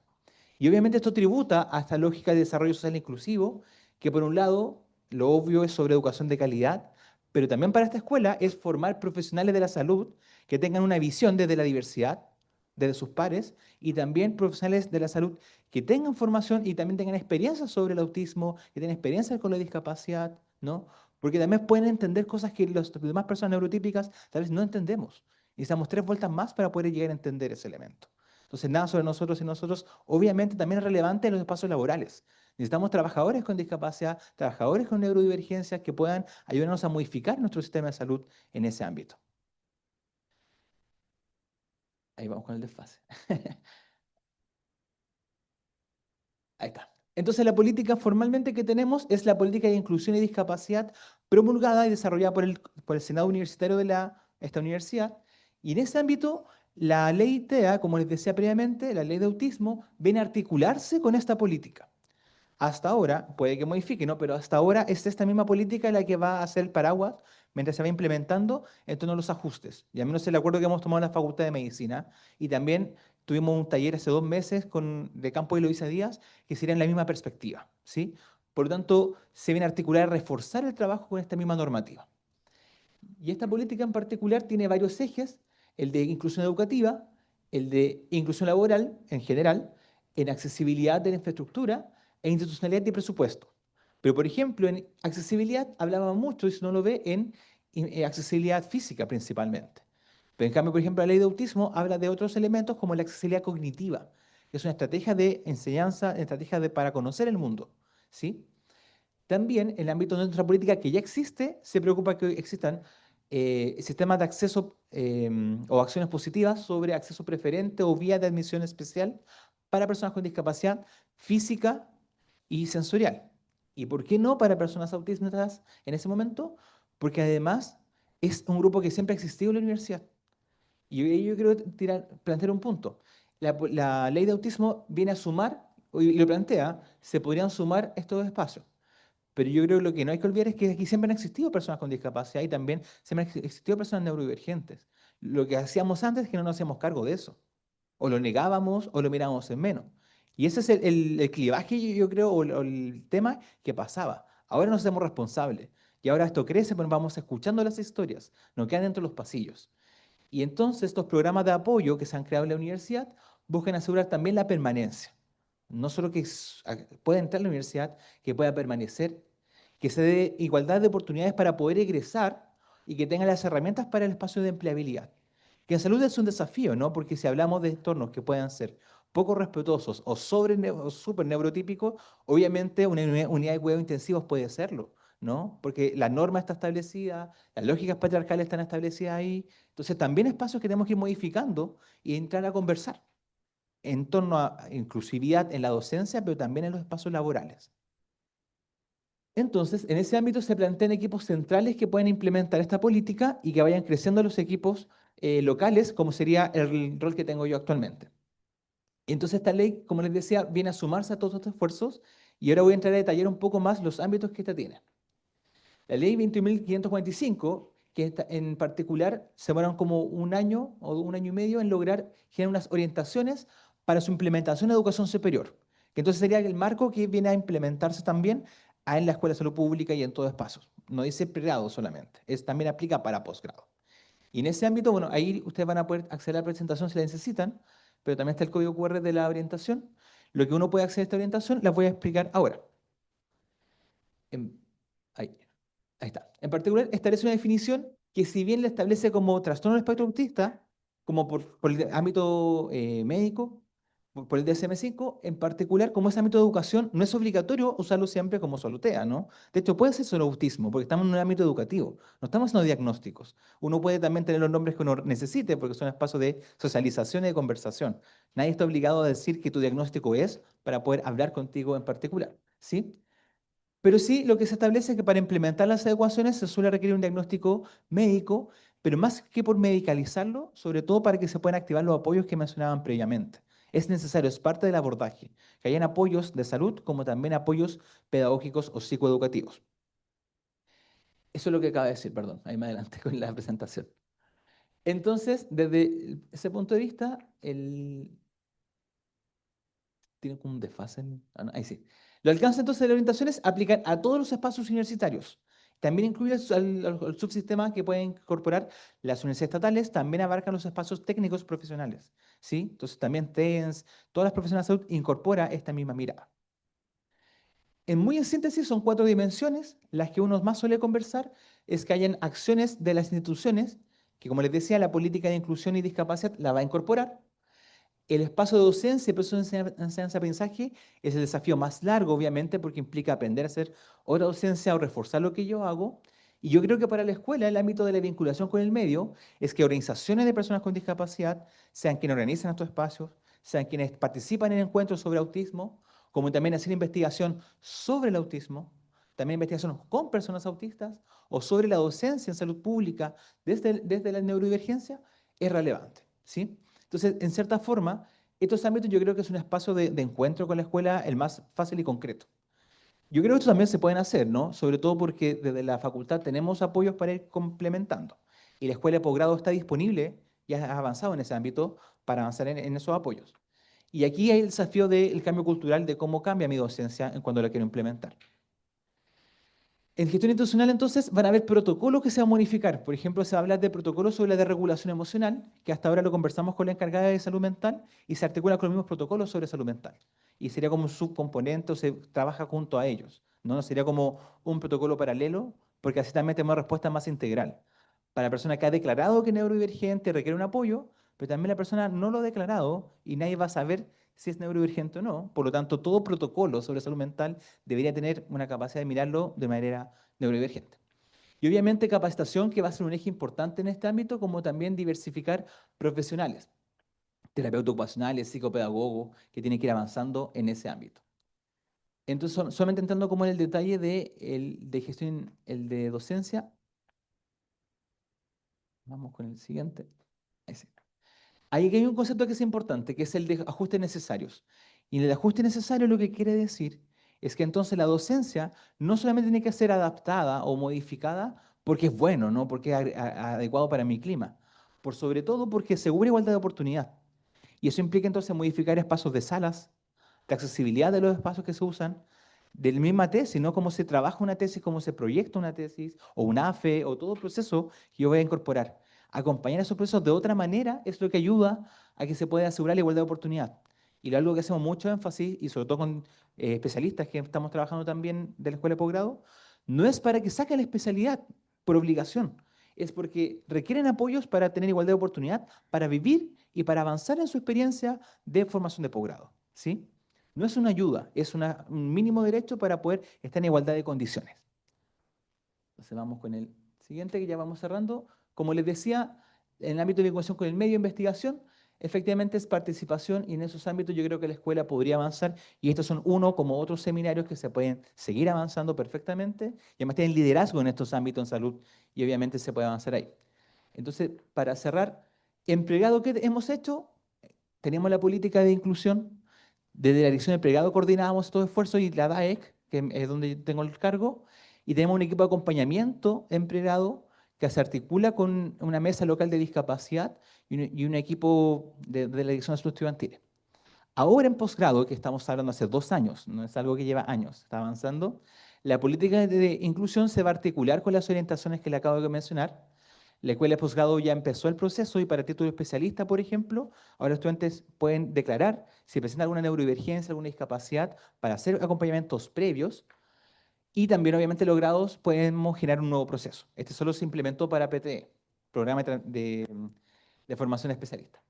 S5: Y obviamente esto tributa a esta lógica de desarrollo social inclusivo, que por un lado, lo obvio es sobre educación de calidad, pero también para esta escuela es formar profesionales de la salud que tengan una visión desde la diversidad, desde sus pares, y también profesionales de la salud que tengan formación y también tengan experiencia sobre el autismo, que tengan experiencia con la discapacidad, ¿no? Porque también pueden entender cosas que las demás personas neurotípicas tal vez no entendemos. Necesitamos 3 vueltas más para poder llegar a entender ese elemento. Entonces, nada sobre nosotros y nosotros, obviamente también es relevante en los espacios laborales. Necesitamos trabajadores con discapacidad, trabajadores con neurodivergencias que puedan ayudarnos a modificar nuestro sistema de salud en ese ámbito. Ahí vamos con el desfase. Ahí está. Entonces, la política formalmente que tenemos es la política de inclusión y discapacidad promulgada y desarrollada por el Senado Universitario de esta universidad. Y en ese ámbito, la ley TEA, como les decía previamente, la ley de autismo, viene a articularse con esta política. Hasta ahora, puede que modifique, ¿no? Pero hasta ahora es esta misma política la que va a hacer el paraguas mientras se va implementando en torno a los ajustes. Y al menos el acuerdo que hemos tomado en la Facultad de Medicina. Y también tuvimos un taller hace 2 meses de Campo de Eloísa Díaz que sería en la misma perspectiva, ¿sí? Por lo tanto, se viene a articular, a reforzar el trabajo con esta misma normativa. Y esta política en particular tiene varios ejes, el de inclusión educativa, el de inclusión laboral en general, en accesibilidad de la infraestructura e institucionalidad y presupuesto. Pero, por ejemplo, en accesibilidad hablaba mucho, y si no lo ve, en accesibilidad física principalmente. Pero en cambio, por ejemplo, la ley de autismo habla de otros elementos como la accesibilidad cognitiva, que es una estrategia de enseñanza, para conocer el mundo, ¿sí? También, en el ámbito de nuestra política que ya existe, se preocupa que existan sistemas de acceso o acciones positivas sobre acceso preferente o vía de admisión especial para personas con discapacidad física y sensorial. ¿Y por qué no para personas autistas en ese momento? Porque además es un grupo que siempre ha existido en la universidad. Y yo quiero plantear un punto. La ley de autismo viene a sumar, y lo plantea, se podrían sumar estos espacios. Pero yo creo que lo que no hay que olvidar es que aquí siempre han existido personas con discapacidad y también siempre han existido personas neurodivergentes. Lo que hacíamos antes es que no nos hacíamos cargo de eso. O lo negábamos o lo mirábamos en menos. Y ese es el clivaje, yo creo, o el tema que pasaba. Ahora nos hacemos responsables. Y ahora esto crece, pues vamos escuchando las historias, no quedan dentro de los pasillos. Y entonces estos programas de apoyo que se han creado en la universidad buscan asegurar también la permanencia. No solo que pueda entrar a la universidad, que pueda permanecer, que se dé igualdad de oportunidades para poder egresar y que tenga las herramientas para el espacio de empleabilidad. Que en salud es un desafío, ¿no? Porque si hablamos de entornos que puedan ser poco respetuosos o o súper neurotípicos, obviamente una unidad de cuidados intensivos puede serlo, ¿no? Porque la norma está establecida, las lógicas patriarcales están establecidas ahí. Entonces, también espacios que tenemos que ir modificando y entrar a conversar en torno a inclusividad en la docencia, pero también en los espacios laborales. Entonces, en ese ámbito se plantean equipos centrales que pueden implementar esta política y que vayan creciendo los equipos locales, como sería el rol que tengo yo actualmente. Entonces, esta ley, como les decía, viene a sumarse a todos estos esfuerzos y ahora voy a entrar a detallar un poco más los ámbitos que esta tiene. La ley 21.545, en particular se demoraron como un año o un año y medio en lograr generar unas orientaciones para su implementación en educación superior, que entonces sería el marco que viene a implementarse también en la Escuela de Salud Pública y en todo espacio. No dice pregrado solamente, también aplica para posgrado. Y en ese ámbito, bueno, ahí ustedes van a poder acceder a la presentación si la necesitan, pero también está el código QR de la orientación. Lo que uno puede acceder a esta orientación, la voy a explicar ahora. Ahí. Ahí está. En particular, establece una definición que si bien la establece como trastorno del espectro autista, como por el ámbito médico, por el DSM-5, en particular, como es ámbito de educación, no es obligatorio usarlo siempre como solutea, ¿no? De hecho, puede ser solo autismo, porque estamos en un ámbito educativo, no estamos haciendo diagnósticos. Uno puede también tener los nombres que uno necesite, porque son espacios de socialización y de conversación. Nadie está obligado a decir que tu diagnóstico es para poder hablar contigo en particular, ¿sí? Pero sí, lo que se establece es que para implementar las adecuaciones se suele requerir un diagnóstico médico, pero más que por medicalizarlo, sobre todo para que se puedan activar los apoyos que mencionaban previamente. Es necesario, es parte del abordaje, que hayan apoyos de salud como también apoyos pedagógicos o psicoeducativos. Eso es lo que acaba de decir, perdón, ahí más adelante con la presentación. Entonces, desde ese punto de vista, tiene como un desfase. No, ahí sí. Los alcances entonces de las orientaciones aplican a todos los espacios universitarios. También incluye al subsistema que pueden incorporar las universidades estatales, también abarcan los espacios técnicos profesionales. ¿Sí? Entonces también TENS, todas las profesiones de salud incorpora esta misma mirada. Muy en síntesis, son 4 dimensiones. Las que uno más suele conversar es que hayan acciones de las instituciones, que como les decía, la política de inclusión y discapacidad la va a incorporar. El espacio de docencia y proceso de enseñanza-aprendizaje es el desafío más largo, obviamente, porque implica aprender a hacer otra docencia o reforzar lo que yo hago. Y yo creo que para la escuela, el ámbito de la vinculación con el medio, es que organizaciones de personas con discapacidad sean quienes organizan estos espacios, sean quienes participan en encuentros sobre autismo, como también hacer investigación sobre el autismo, también investigación con personas autistas o sobre la docencia en salud pública desde la neurodivergencia, es relevante, ¿sí? Entonces, en cierta forma, estos ámbitos yo creo que es un espacio de encuentro con la escuela el más fácil y concreto. Yo creo que esto también se pueden hacer, ¿no? Sobre todo porque desde la facultad tenemos apoyos para ir complementando. Y la escuela de posgrado está disponible y ha avanzado en ese ámbito para avanzar en esos apoyos. Y aquí hay el desafío del cambio cultural de cómo cambia mi docencia cuando la quiero implementar. En gestión institucional, entonces, van a haber protocolos que se van a modificar. Por ejemplo, se va a hablar de protocolos sobre la desregulación emocional, que hasta ahora lo conversamos con la encargada de salud mental, y se articula con los mismos protocolos sobre salud mental. Y sería como un subcomponente o se trabaja junto a ellos. No sería como un protocolo paralelo, porque así también tenemos una respuesta más integral. Para la persona que ha declarado que es neurodivergente requiere un apoyo, pero también la persona no lo ha declarado y nadie va a saber si es neurodivergente o no. Por lo tanto, todo protocolo sobre salud mental debería tener una capacidad de mirarlo de manera neurodivergente. Y obviamente capacitación que va a ser un eje importante en este ámbito, como también diversificar profesionales, terapeutas ocupacionales, psicopedagogos, que tienen que ir avanzando en ese ámbito. Entonces, solamente entrando como en el detalle de gestión, el de docencia. Vamos con el siguiente. Ese. Ahí hay un concepto que es importante, que es el de ajustes necesarios. Y el ajuste necesario lo que quiere decir es que entonces la docencia no solamente tiene que ser adaptada o modificada porque es bueno, ¿no? Porque es adecuado para mi clima, por sobre todo porque asegura igualdad de oportunidad. Y eso implica entonces modificar espacios de salas, de accesibilidad de los espacios que se usan, de la misma tesis, ¿no? Cómo se trabaja una tesis, cómo se proyecta una tesis, o un AFE, o todo el proceso que yo voy a incorporar. Acompañar esos procesos de otra manera es lo que ayuda a que se pueda asegurar la igualdad de oportunidad. Y algo que hacemos mucho énfasis, y sobre todo con especialistas que estamos trabajando también de la escuela de posgrado, no es para que saquen la especialidad por obligación, es porque requieren apoyos para tener igualdad de oportunidad, para vivir y para avanzar en su experiencia de formación de posgrado, ¿sí? No es una ayuda, es un mínimo derecho para poder estar en igualdad de condiciones. Entonces vamos con el siguiente, que ya vamos cerrando. Como les decía, en el ámbito de vinculación con el medio de investigación, efectivamente es participación, y en esos ámbitos yo creo que la escuela podría avanzar, y estos son uno como otros seminarios que se pueden seguir avanzando perfectamente, y además tienen liderazgo en estos ámbitos en salud, y obviamente se puede avanzar ahí. Entonces, para cerrar, en pregrado, ¿qué hemos hecho? Tenemos la política de inclusión. Desde la dirección de pregrado coordinábamos estos esfuerzos, y la DAEC, que es donde yo tengo el cargo, y tenemos un equipo de acompañamiento en pregrado que se articula con una mesa local de discapacidad y un equipo de la dirección de asuntos estudiantiles. Ahora en posgrado, que estamos hablando hace 2 años, no es algo que lleva años, está avanzando, la política de inclusión se va a articular con las orientaciones que le acabo de mencionar. La escuela de posgrado ya empezó el proceso, y para título especialista, por ejemplo, ahora los estudiantes pueden declarar si presentan alguna neurodivergencia, alguna discapacidad, para hacer acompañamientos previos, y también obviamente los grados podemos generar un nuevo proceso. Este solo se implementó para PTE, Programa de Formación Especialista.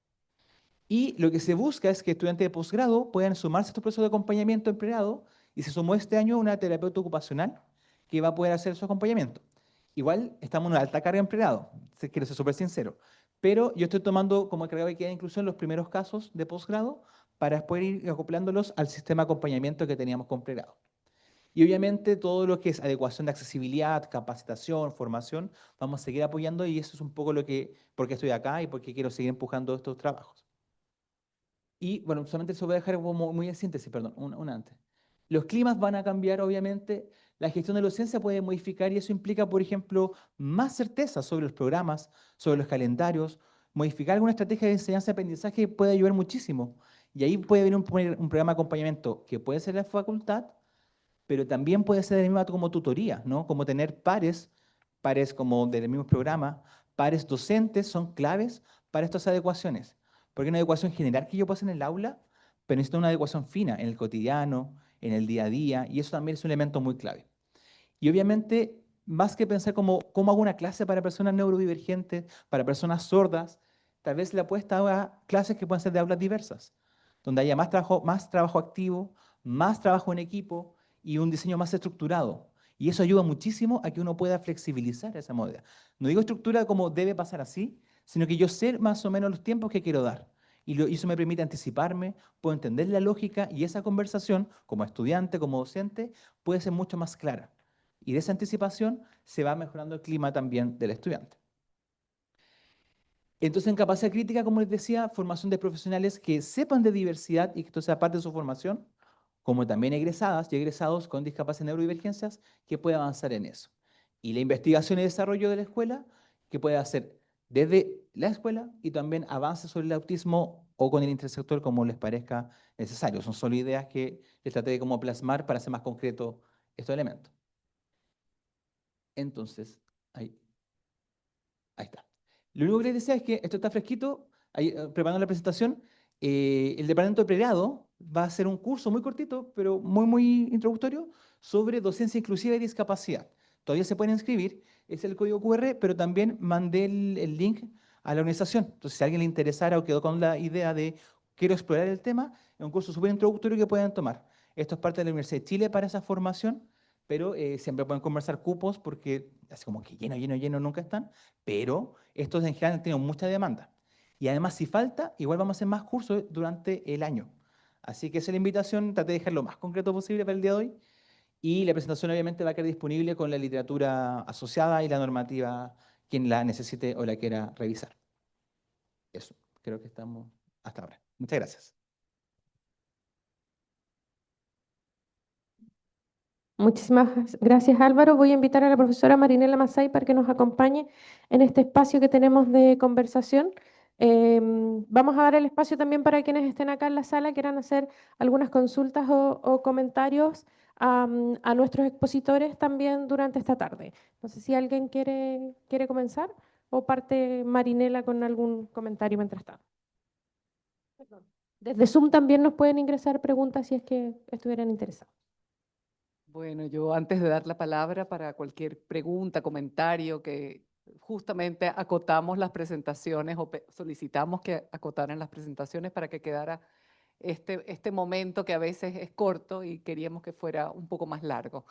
S5: Y lo que se busca es que estudiantes de posgrado puedan sumarse a estos procesos de acompañamiento en pregrado, y se sumó este año una terapeuta ocupacional que va a poder hacer su acompañamiento. Igual estamos en una alta carga en pregrado, quiero ser súper sincero, pero yo estoy tomando como encargado de equidad e inclusión los primeros casos de posgrado para poder ir acoplándolos al sistema de acompañamiento que teníamos con pregrado. Y obviamente todo lo que es adecuación de accesibilidad, capacitación, formación, vamos a seguir apoyando, y eso es un poco por qué estoy acá y por qué quiero seguir empujando estos trabajos. Y bueno, solamente se voy a dejar como muy en síntesis, perdón, una antes. Los climas van a cambiar, obviamente. La gestión de la docencia puede modificar, y eso implica, por ejemplo, más certeza sobre los programas, sobre los calendarios. Modificar alguna estrategia de enseñanza-aprendizaje puede ayudar muchísimo. Y ahí puede venir un programa de acompañamiento que puede ser la facultad, pero también puede ser el mismo como tutoría, ¿no? Como tener pares como del mismo programa, pares docentes son claves para estas adecuaciones. Porque una adecuación general que yo puedo hacer en el aula, pero necesito una adecuación fina en el cotidiano, en el día a día, y eso también es un elemento muy clave. Y obviamente, más que pensar cómo hago una clase para personas neurodivergentes, para personas sordas, tal vez la apuesta a clases que pueden ser de aulas diversas, donde haya más trabajo activo, más trabajo en equipo y un diseño más estructurado. Y eso ayuda muchísimo a que uno pueda flexibilizar esa modalidad. No digo estructura como debe pasar así, sino que yo sé más o menos los tiempos que quiero dar. Y eso me permite anticiparme, puedo entender la lógica, y esa conversación, como estudiante, como docente, puede ser mucho más clara. Y de esa anticipación se va mejorando el clima también del estudiante. Entonces, en capacidad crítica, como les decía, formación de profesionales que sepan de diversidad y que esto sea parte de su formación, como también egresadas y egresados con discapacidad y neurodivergencias, que pueda avanzar en eso. Y la investigación y desarrollo de la escuela, que puede hacer desde la escuela, y también avance sobre el autismo o con el intersector, como les parezca necesario. Son solo ideas que les traté de cómo plasmar para hacer más concreto estos elementos. Entonces, ahí está. Lo único que les decía es que esto está fresquito, ahí, preparando la presentación. El departamento de pregrado va a hacer un curso muy cortito, pero muy introductorio, sobre docencia inclusiva y discapacidad. Todavía se pueden inscribir, es el código QR, pero también mandé el link a la organización. Entonces, si a alguien le interesara o quedó con la idea de quiero explorar el tema, es un curso súper introductorio que pueden tomar. Esto es parte de la Universidad de Chile para esa formación, pero siempre pueden conversar cupos, porque así como que lleno nunca están, pero estos en general han tenido mucha demanda. Y además, si falta, igual vamos a hacer más cursos durante el año. Así que esa es la invitación, traté de dejar lo más concreto posible para el día de hoy. Y la presentación obviamente va a quedar disponible con la literatura asociada y la normativa, quien la necesite o la quiera revisar. Eso, creo que estamos hasta ahora. Muchas gracias.
S2: Muchísimas gracias, Álvaro. Voy a invitar a la profesora Marinela Masay para que nos acompañe en este espacio que tenemos de conversación. Vamos a dar el espacio también para quienes estén acá en la sala, quieran hacer algunas consultas o comentarios a nuestros expositores también durante esta tarde. No sé si alguien quiere comenzar o parte Marinela con algún comentario mientras tanto. Desde Zoom también nos pueden ingresar preguntas si es que estuvieran interesados.
S1: Bueno, yo antes de dar la palabra para cualquier pregunta, comentario, que justamente acotamos las presentaciones o solicitamos que acotaran las presentaciones para que quedara este momento que a veces es corto y queríamos que fuera un poco más largo.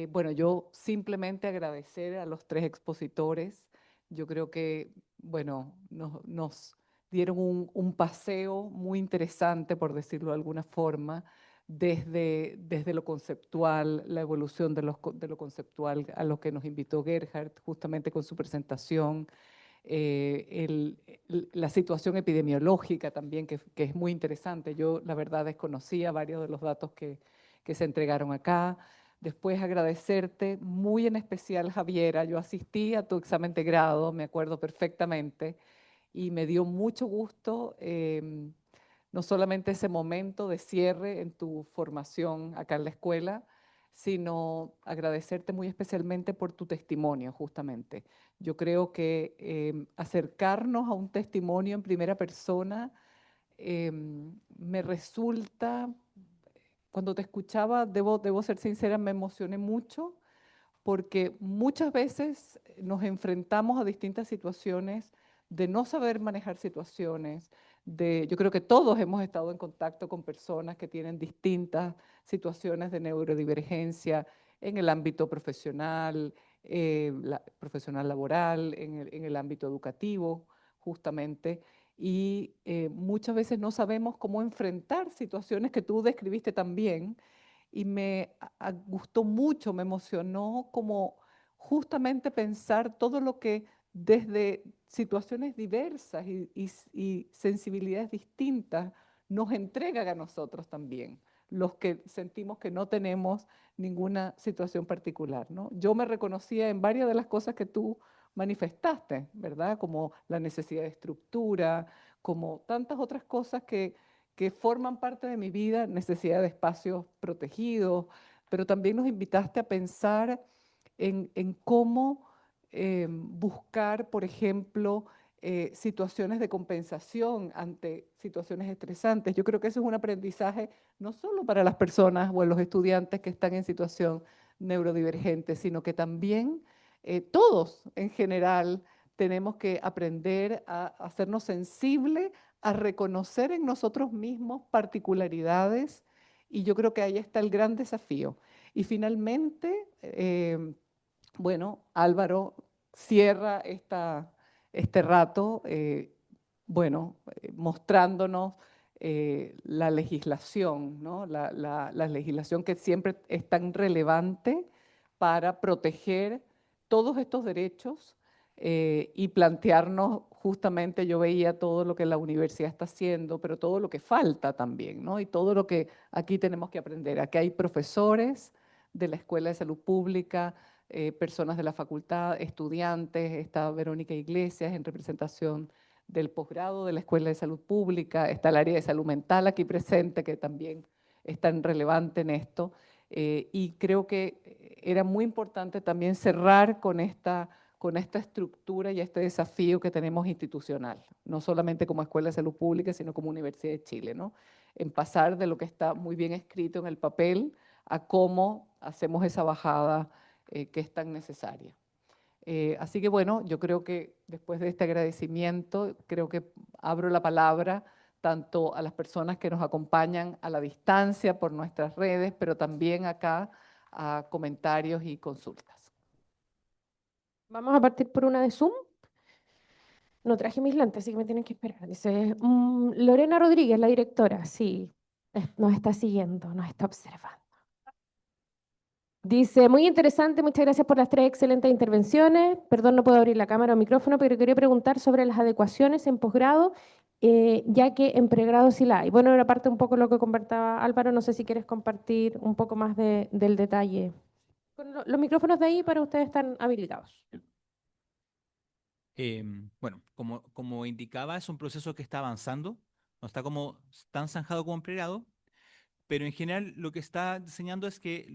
S1: Bueno, yo simplemente agradecer a los tres expositores. Yo creo que, bueno, nos dieron un paseo muy interesante, por decirlo de alguna forma, desde lo conceptual, la evolución de lo conceptual a lo que nos invitó Gerhard justamente con su presentación, la situación epidemiológica también, que es muy interesante. Yo, la verdad, desconocía varios de los datos que se entregaron acá. Después agradecerte muy en especial, Javiera. Yo asistí a tu examen de grado, me acuerdo perfectamente, y me dio mucho gusto no solamente ese momento de cierre en tu formación acá en la escuela, sino agradecerte muy especialmente por tu testimonio, justamente. Yo creo que acercarnos a un testimonio en primera persona me resulta, cuando te escuchaba, debo ser sincera, me emocioné mucho porque muchas veces nos enfrentamos a distintas situaciones de no saber manejar situaciones, yo creo que todos hemos estado en contacto con personas que tienen distintas situaciones de neurodivergencia en el ámbito profesional, profesional laboral, en el ámbito educativo, justamente, y muchas veces no sabemos cómo enfrentar situaciones que tú describiste también, y me gustó mucho, me emocionó como justamente pensar todo lo que desde situaciones diversas y sensibilidades distintas nos entregan a nosotros también, los que sentimos que no tenemos ninguna situación particular, ¿no? Yo me reconocía en varias de las cosas que tú manifestaste, ¿verdad? Como la necesidad de estructura, como tantas otras cosas que forman parte de mi vida, necesidad de espacios protegidos, pero también nos invitaste a pensar en cómo buscar, por ejemplo, situaciones de compensación ante situaciones estresantes. Yo creo que eso es un aprendizaje no solo para las personas o los estudiantes que están en situación neurodivergente, sino que también todos en general tenemos que aprender a hacernos sensibles, a reconocer en nosotros mismos particularidades, y yo creo que ahí está el gran desafío. Y finalmente, bueno, Álvaro cierra este rato, bueno, mostrándonos la legislación, ¿no? La legislación que siempre es tan relevante para proteger todos estos derechos y plantearnos justamente, yo veía todo lo que la universidad está haciendo, pero todo lo que falta también, ¿no? Y todo lo que aquí tenemos que aprender. Aquí hay profesores de la Escuela de Salud Pública, personas de la facultad, estudiantes, está Verónica Iglesias en representación del posgrado de la Escuela de Salud Pública, está el área de salud mental aquí presente, que también es tan relevante en esto, y creo que era muy importante también cerrar con esta estructura y este desafío que tenemos institucional, no solamente como Escuela de Salud Pública, sino como Universidad de Chile, ¿no? En pasar de lo que está muy bien escrito en el papel a cómo hacemos esa bajada que es tan necesaria. Así que bueno, yo creo que después de este agradecimiento, creo que abro la palabra tanto a las personas que nos acompañan a la distancia por nuestras redes, pero también acá a comentarios y consultas.
S2: Vamos a partir por una de Zoom. No traje mis lentes, así que me tienen que esperar. Dice Lorena Rodríguez, la directora, sí. Nos está siguiendo, nos está observando. Dice, muy interesante, muchas gracias por las 3 excelentes intervenciones. Perdón, no puedo abrir la cámara o micrófono, pero quería preguntar sobre las adecuaciones en posgrado, ya que en pregrado sí la hay. Bueno, era parte un poco lo que compartaba Álvaro, no sé si quieres compartir un poco más del detalle. Los micrófonos de ahí para ustedes están habilitados.
S5: Bueno, como indicaba, es un proceso que está avanzando, no está como tan zanjado como en pregrado, pero en general lo que está diseñando es que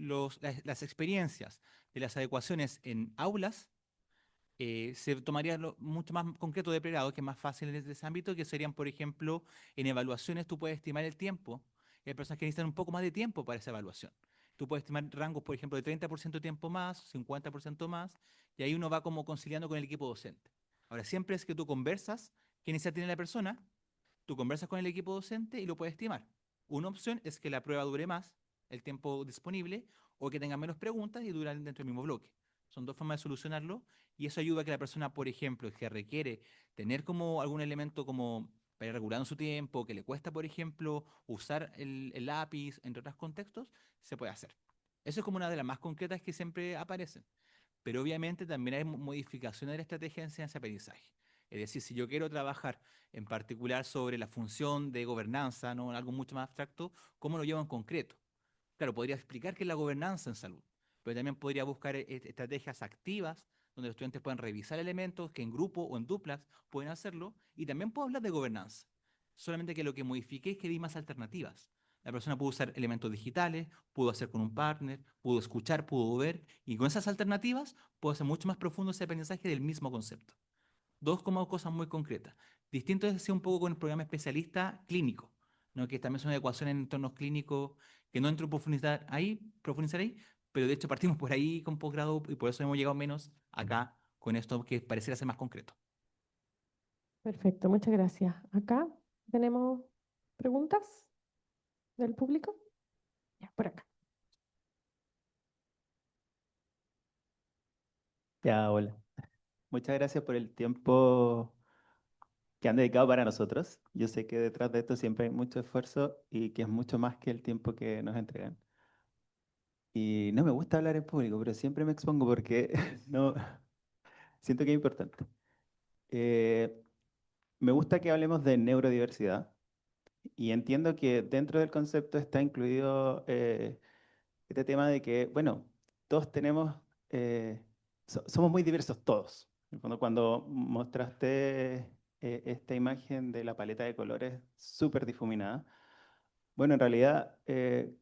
S5: las experiencias de las adecuaciones en aulas se tomaría mucho más concreto de pregrado, que es más fácil en ese ámbito, que serían, por ejemplo, en evaluaciones tú puedes estimar el tiempo, y hay personas que necesitan un poco más de tiempo para esa evaluación. Tú puedes estimar rangos, por ejemplo, de 30% de tiempo más, 50% más, y ahí uno va como conciliando con el equipo docente. Ahora, siempre es que tú conversas, qué necesidad tiene la persona, tú conversas con el equipo docente y lo puedes estimar. Una opción es que la prueba dure más, el tiempo disponible, o que tenga menos preguntas y duran dentro del mismo bloque. Son dos formas de solucionarlo y eso ayuda a que la persona, por ejemplo, que requiere tener como algún elemento como para ir regulando su tiempo, que le cuesta, por ejemplo, usar el lápiz, entre otros contextos, se puede hacer. Eso es como una de las más concretas que siempre aparecen. Pero obviamente también hay modificaciones de la estrategia de enseñanza-aprendizaje. Es decir, si yo quiero trabajar en particular sobre la función de gobernanza, ¿no? Algo mucho más abstracto, ¿cómo lo llevo en concreto? Claro, podría explicar qué es la gobernanza en salud, pero también podría buscar estrategias activas donde los estudiantes puedan revisar elementos que en grupo o en duplas pueden hacerlo, y también puedo hablar de gobernanza. Solamente que lo que modifiqué es que di más alternativas. La persona pudo usar elementos digitales, pudo hacer con un partner, pudo escuchar, pudo ver, y con esas alternativas puedo hacer mucho más profundo ese aprendizaje del mismo concepto. Dos como cosas muy concretas. Distinto es un poco con el programa especialista clínico, ¿no? Que también son ecuaciones en entornos clínicos que no entro en profundizar ahí, pero de hecho partimos por ahí con posgrado y por eso hemos llegado menos acá con esto que pareciera ser más concreto.
S2: Perfecto, muchas gracias. Acá tenemos preguntas del público. Ya, por acá.
S6: Ya, hola. Muchas gracias por el tiempo que han dedicado para nosotros. Yo sé que detrás de esto siempre hay mucho esfuerzo y que es mucho más que el tiempo que nos entregan. Y no me gusta hablar en público, pero siempre me expongo porque no, siento que es importante. Eh, Me gusta que hablemos de neurodiversidad y entiendo que dentro del concepto está incluido este tema de que, bueno, todos tenemos, somos muy diversos todos. En el fondo, cuando mostraste esta imagen de la paleta de colores súper difuminada, bueno, en realidad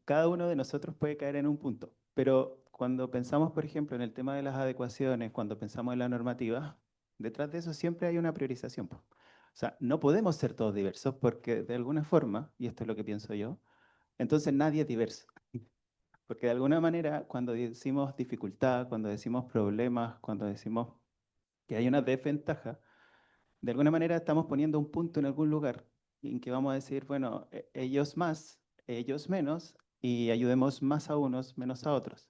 S6: cada uno de nosotros puede caer en un punto, pero cuando pensamos, por ejemplo, en el tema de las adecuaciones, cuando pensamos en la normativa, detrás de eso siempre hay una priorización, po. O sea, no podemos ser todos diversos porque de alguna forma, y esto es lo que pienso yo, entonces nadie es diverso. Porque de alguna manera, cuando decimos dificultad, cuando decimos problemas, cuando decimos que hay una desventaja, de alguna manera estamos poniendo un punto en algún lugar en que vamos a decir, bueno, ellos más, ellos menos, y ayudemos más a unos, menos a otros.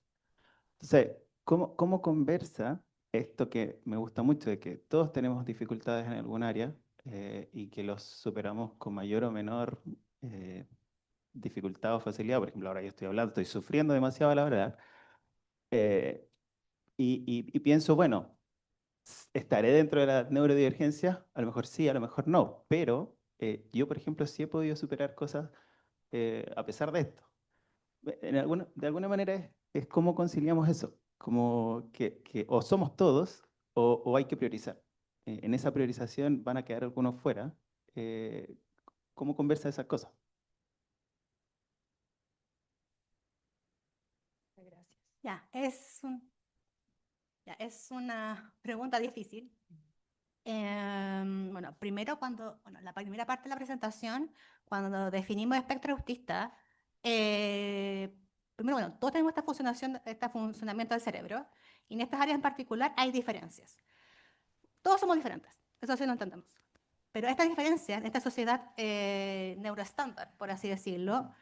S6: Entonces, ¿cómo conversa esto que me gusta mucho, de que todos tenemos dificultades en algún área y que los superamos con mayor o menor dificultad o facilidad? Por ejemplo, ahora yo estoy hablando, estoy sufriendo demasiado a la hora. Eh, y pienso, bueno, ¿estaré dentro de la neurodivergencia? A lo mejor sí, a lo mejor no, pero yo, por ejemplo, sí he podido superar cosas a pesar de esto. De alguna manera es cómo conciliamos eso, como que o somos todos o hay que priorizar. En esa priorización van a quedar algunos fuera. eh, ¿Cómo conversa esas cosas?
S2: Gracias.
S4: Ya, es una pregunta difícil. Bueno, primero la primera parte de la presentación, cuando definimos espectro autista, primero, bueno, todos tenemos este funcionamiento del cerebro, y en estas áreas en particular hay diferencias. Todos somos diferentes, eso sí lo entendemos. Pero estas diferencias, esta sociedad neuroestándar, por así decirlo,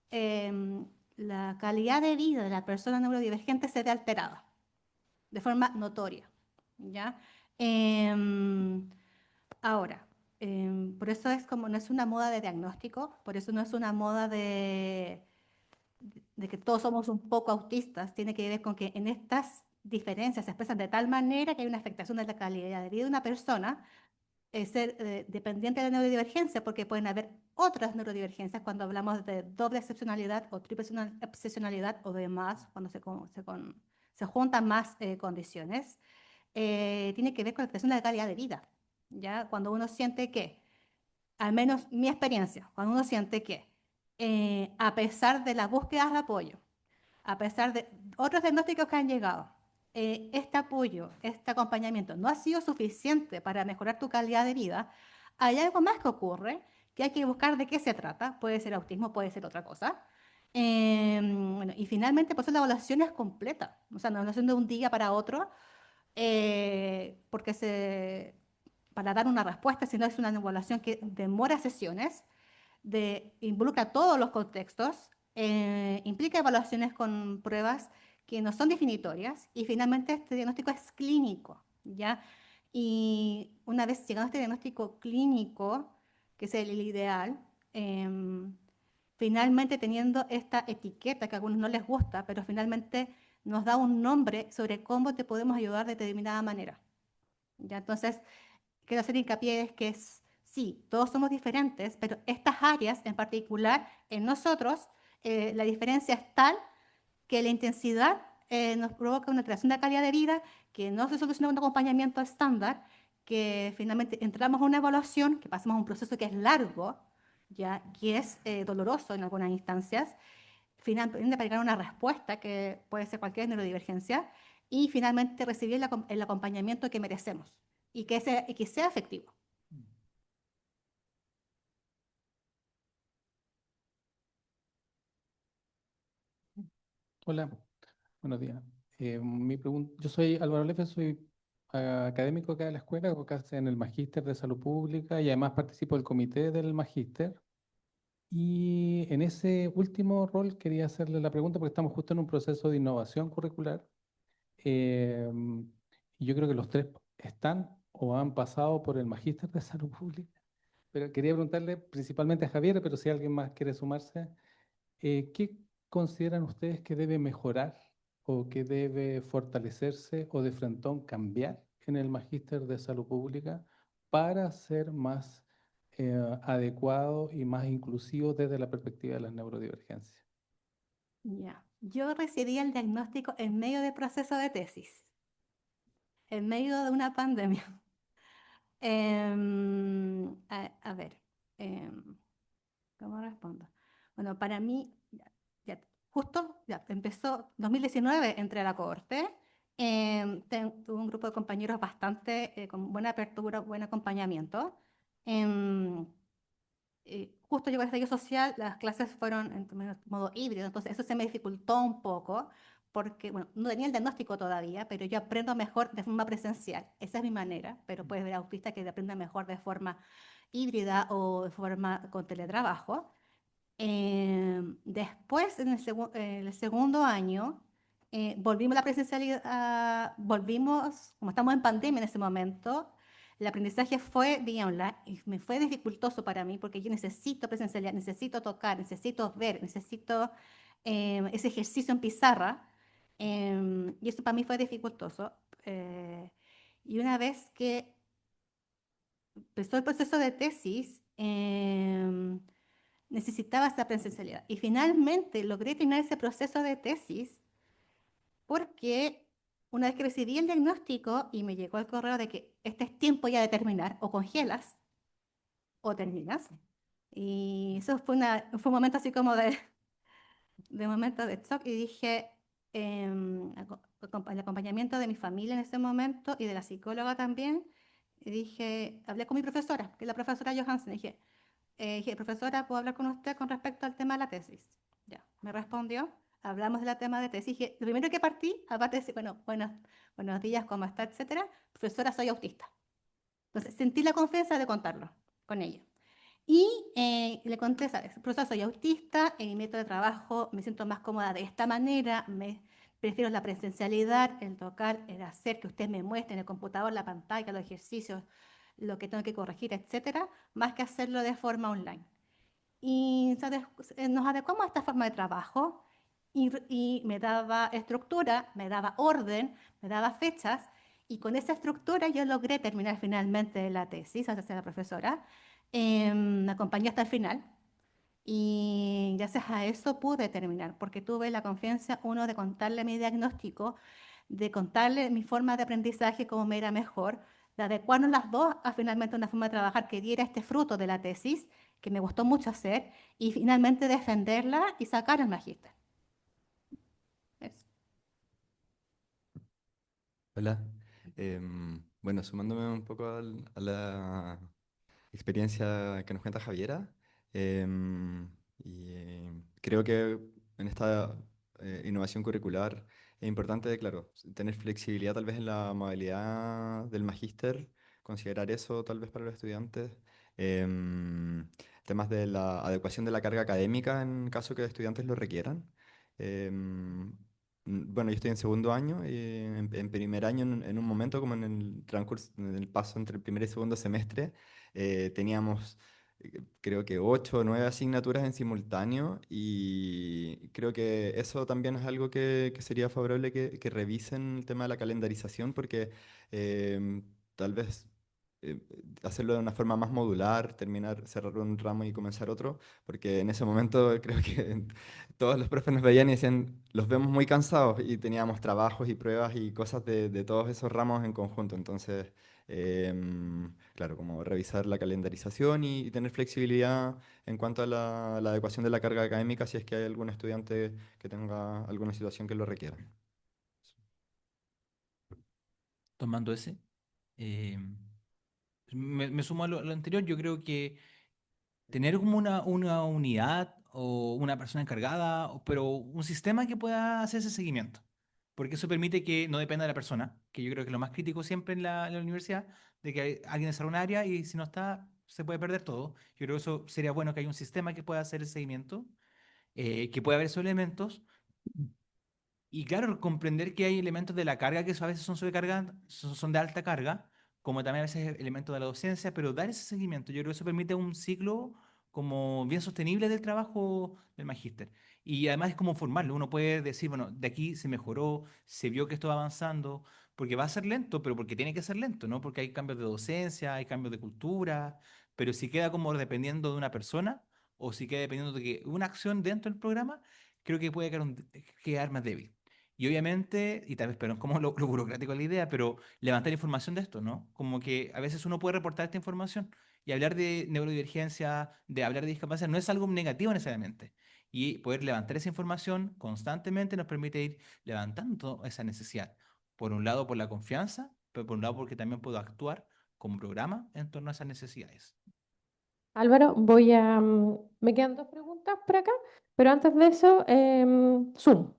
S4: la calidad de vida de la persona neurodivergente se ve alterada de forma notoria, ¿ya? Ahora, Por eso es como, no es una moda de diagnóstico, por eso no es una moda de que todos somos un poco autistas, tiene que ver con que en estas diferencias se expresan de tal manera que hay una afectación de la calidad de vida de una persona, ser dependiente de la neurodivergencia, porque pueden haber otras neurodivergencias cuando hablamos de doble excepcionalidad o triple excepcionalidad o demás, cuando se juntan más condiciones, tiene que ver con la afectación de la calidad de vida. ¿Ya? Cuando uno siente que, al menos mi experiencia, cuando uno siente que a pesar de las búsquedas de apoyo, a pesar de otros diagnósticos que han llegado, este apoyo, este acompañamiento no ha sido suficiente para mejorar tu calidad de vida, hay algo más que ocurre, que hay que buscar de qué se trata. Puede ser autismo, puede ser otra cosa. Bueno, y finalmente, pues la evaluación es completa, o sea, no es de un día para otro, porque para dar una respuesta, sino es una evaluación que demora sesiones, involucra todos los contextos, implica evaluaciones con pruebas que no son definitorias y finalmente este diagnóstico es clínico, ¿ya? Y una vez llegado a este diagnóstico clínico, que es el ideal, finalmente teniendo esta etiqueta que a algunos no les gusta, pero finalmente nos da un nombre sobre cómo te podemos ayudar de determinada manera, ¿ya? Entonces, quiero hacer hincapié es que sí, todos somos diferentes, pero estas áreas en particular, en nosotros, la diferencia es tal que la intensidad nos provoca una alteración de la calidad de vida que no se soluciona con un acompañamiento estándar, que finalmente entramos a una evaluación, que pasamos a un proceso que es largo, ya, que es doloroso en algunas instancias, finalmente para llegar a una respuesta que puede ser cualquier neurodivergencia, y finalmente recibir el acompañamiento que merecemos y que sea efectivo.
S7: Hola, buenos días. Yo soy Álvaro Lefe, soy académico acá de la escuela, acá en el Magíster de Salud Pública y además participo del comité del Magíster. Y en ese último rol quería hacerle la pregunta porque estamos justo en un proceso de innovación curricular. Y yo creo que los tres están o han pasado por el Magíster de Salud Pública. Pero quería preguntarle principalmente a Javier, pero si alguien más quiere sumarse. ¿Qué consideran ustedes que debe mejorar o que debe fortalecerse o de frentón cambiar en el Magíster de Salud Pública para ser más adecuado y más inclusivo desde la perspectiva de las neurodivergencias?
S4: Ya. Yo recibí el diagnóstico en medio del proceso de tesis, en medio de una pandemia. A ver, ¿cómo respondo? Bueno, para mí, justo empezó 2019, entré a la cohorte, tuve un grupo de compañeros bastante con buena apertura, buen acompañamiento. Justo llegó el estallido social, las clases fueron en modo híbrido, entonces eso se me dificultó un poco, porque, bueno, no tenía el diagnóstico todavía, pero yo aprendo mejor de forma presencial. Esa es mi manera, pero puedes ver autistas que aprenden mejor de forma híbrida o de forma con teletrabajo. Después, en el segundo año, volvimos a la presencialidad, volvimos, como estamos en pandemia en ese momento, el aprendizaje fue vía online y me fue dificultoso para mí porque yo necesito presencialidad, necesito tocar, necesito ver, necesito ese ejercicio en pizarra, y eso para mí fue dificultoso. Y una vez que empezó el proceso de tesis, necesitaba esa presencialidad. Y finalmente logré terminar ese proceso de tesis porque una vez que recibí el diagnóstico y me llegó el correo de que este es tiempo ya de terminar, o congelas o terminas. Y eso fue un momento así como de momento de shock y dije, el acompañamiento de mi familia en ese momento y de la psicóloga también, y dije, hablé con mi profesora, que es la profesora Johansen, dije, profesora, ¿puedo hablar con usted con respecto al tema de la tesis? Ya, me respondió, hablamos del tema de tesis. Dije, lo primero que partí, aparte de decir, bueno, buenos días, ¿cómo está? Etcétera, profesora, soy autista. Entonces, sentí la confianza de contarlo con ella. Y le conté, ¿sabes? Profesora, soy autista, en mi método de trabajo me siento más cómoda de esta manera, prefiero la presencialidad, el tocar, el hacer que usted me muestre en el computador, la pantalla, los ejercicios, lo que tengo que corregir, etcétera, más que hacerlo de forma online. Y nos adecuamos a esta forma de trabajo y me daba estructura, me daba orden, me daba fechas, y con esa estructura yo logré terminar finalmente la tesis, o sea, la profesora me acompañó hasta el final. Y gracias a eso pude terminar, porque tuve la confianza, uno, de contarle mi diagnóstico, de contarle mi forma de aprendizaje, cómo me era mejor, de adecuarnos las dos a finalmente una forma de trabajar que diera este fruto de la tesis, que me gustó mucho hacer, y finalmente defenderla y sacar el magíster. Eso.
S3: Hola. Bueno, sumándome un poco a la experiencia que nos cuenta Javiera, creo que en esta innovación curricular es importante, claro, tener flexibilidad tal vez en la modalidad del magíster, considerar eso tal vez para los estudiantes. Temas de la adecuación de la carga académica en caso que los estudiantes lo requieran. Em, bueno, yo estoy en segundo año y en primer año, en un momento como en el transcurso, en el paso entre el primer y segundo semestre, teníamos creo que 8 o 9 asignaturas en simultáneo y creo que eso también es algo que sería favorable que revisen el tema de la calendarización porque tal vez eh, hacerlo de una forma más modular, terminar, cerrar un ramo y comenzar otro, porque en ese momento creo que todos los profes nos veían y decían, los vemos muy cansados y teníamos trabajos y pruebas y cosas de todos esos ramos en conjunto, entonces... claro, como revisar la calendarización y tener flexibilidad en cuanto a la adecuación de la carga académica si es que hay algún estudiante que tenga alguna situación que lo requiera.
S5: Tomando ese, eh, me sumo a lo anterior. Yo creo que tener como una unidad o una persona encargada, pero un sistema que pueda hacer ese seguimiento. Porque eso permite que no dependa de la persona, que yo creo que es lo más crítico siempre en la universidad, de que alguien desarrolle un área y si no está, se puede perder todo. Yo creo que eso sería bueno, que haya un sistema que pueda hacer el seguimiento, que pueda haber esos elementos. Y claro, comprender que hay elementos de la carga que a veces son sobrecargados, son de alta carga, como también a veces elementos de la docencia, pero dar ese seguimiento, yo creo que eso permite un ciclo como bien sostenible del trabajo del magíster. Y además es como formarlo, uno puede decir, bueno, de aquí se mejoró, se vio que esto va avanzando, porque va a ser lento, pero porque tiene que ser lento, ¿no? Porque hay cambios de docencia, hay cambios de cultura, pero si queda como dependiendo de una persona, o si queda dependiendo de que una acción dentro del programa, creo que puede quedar más débil. Y obviamente, y tal vez, pero es como lo burocrático de la idea, pero levantar información de esto, ¿no? Como que a veces uno puede reportar esta información y hablar de neurodivergencia, de hablar de discapacidad, no es algo negativo necesariamente. Y poder levantar esa información constantemente nos permite ir levantando esa necesidad. Por un lado, por la confianza, pero por un lado, porque también puedo actuar como programa en torno a esas necesidades.
S2: Álvaro, me quedan dos preguntas por acá, pero antes de eso, Zoom,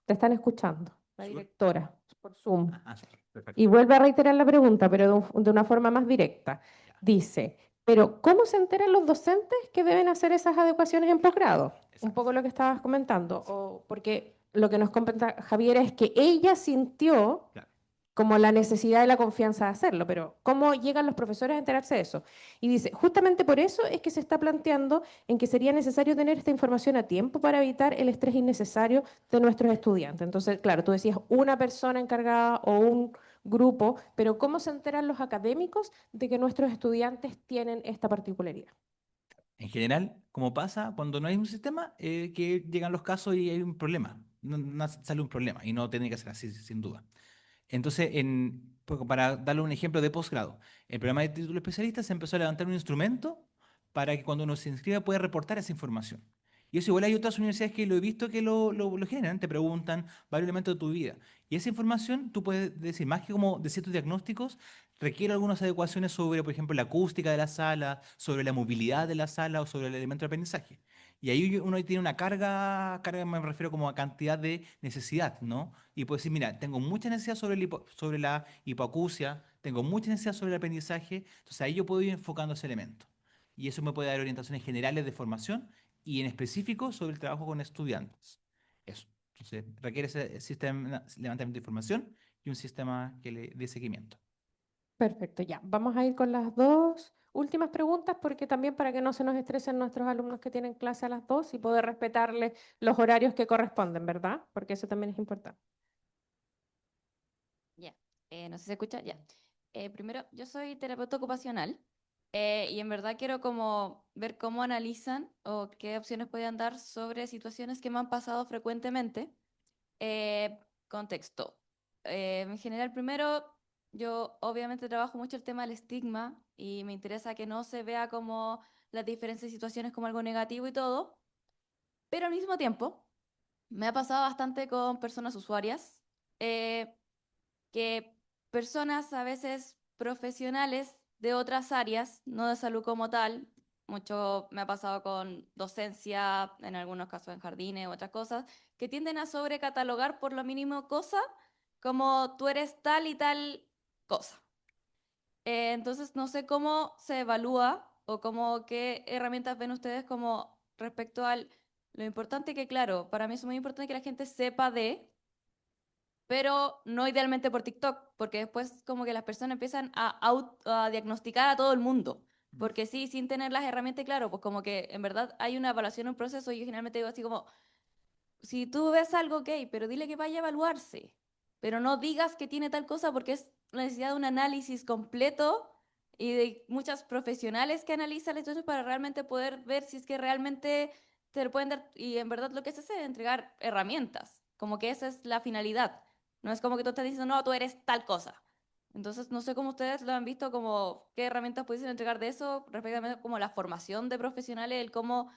S2: te están escuchando, la
S5: ¿Súper?
S2: directora, por Zoom.
S5: Súper, perfecto.
S2: Y vuelve a reiterar la pregunta, pero de una forma más directa.
S5: Ya,
S2: Dice, pero ¿cómo se enteran los docentes que deben hacer esas adecuaciones en posgrado? Un
S5: exacto.
S2: poco lo que estabas comentando, o porque lo que nos comenta Javier es que ella sintió
S5: Claro.
S2: como la necesidad y la confianza de hacerlo, pero ¿cómo llegan los profesores a enterarse de eso? Y dice, justamente por eso es que se está planteando en que sería necesario tener esta información a tiempo para evitar el estrés innecesario de nuestros estudiantes. Entonces, claro, tú decías una persona encargada o un grupo, pero ¿cómo se enteran los académicos de que nuestros estudiantes tienen esta particularidad?
S5: En general, como pasa cuando no hay un sistema, que llegan los casos y hay un problema. Sale un problema y no tiene que ser así, sin duda. Entonces, para darle un ejemplo de posgrado, el programa de título especialista se empezó a levantar un instrumento para que cuando uno se inscribe pueda reportar esa información. Y eso igual hay otras universidades que lo he visto que lo generan, te preguntan varios elementos de tu vida. Y esa información tú puedes decir, más que como de ciertos diagnósticos, requiere algunas adecuaciones sobre, por ejemplo, la acústica de la sala, sobre la movilidad de la sala o sobre el elemento de aprendizaje. Y ahí uno tiene una carga me refiero como a cantidad de necesidad, ¿no? Y puedo decir, mira, tengo mucha necesidad sobre la hipoacusia, tengo mucha necesidad sobre el aprendizaje, entonces ahí yo puedo ir enfocando ese elemento. Y eso me puede dar orientaciones generales de formación y en específico sobre el trabajo con estudiantes. Eso. Entonces requiere ese sistema, levantamiento de información y un sistema que le dé seguimiento.
S2: Perfecto, ya. Vamos a ir con las dos últimas preguntas porque también para que no se nos estresen nuestros alumnos que tienen clase a las 2 y poder respetarles los horarios que corresponden, ¿verdad? Porque eso también es importante.
S8: Ya, no sé si se escucha, ya. Primero, yo soy terapeuta ocupacional y en verdad quiero como ver cómo analizan o qué opciones podían dar sobre situaciones que me han pasado frecuentemente. Contexto. En general, primero, yo obviamente trabajo mucho el tema del estigma y me interesa que no se vea como las diferentes situaciones como algo negativo y todo, pero al mismo tiempo me ha pasado bastante con personas usuarias. eh, que personas a veces profesionales de otras áreas, no de salud como tal, mucho me ha pasado con docencia, en algunos casos en jardines, otras cosas, que tienden a sobrecatalogar por lo mínimo cosa como tú eres tal y tal cosa. Entonces, no sé cómo se evalúa o cómo qué herramientas ven ustedes como respecto al lo importante que, claro, para mí es muy importante que la gente sepa de, pero no idealmente por TikTok, porque después como que las personas empiezan a diagnosticar a todo el mundo. Porque sí, sin tener las herramientas, claro, pues como que en verdad hay una evaluación, un proceso, y yo generalmente digo así como, si tú ves algo, ok, pero dile que vaya a evaluarse, pero no digas que tiene tal cosa porque es la necesidad de un análisis completo y de muchas profesionales que analizan esto para realmente poder ver si es que realmente te lo pueden dar, y en verdad lo que se hace es entregar herramientas, como que esa es la finalidad. No es como que tú estás diciendo, no, tú eres tal cosa. Entonces, no sé cómo ustedes lo han visto, como qué herramientas pudiesen entregar de eso, respecto a como la formación de profesionales, el cómo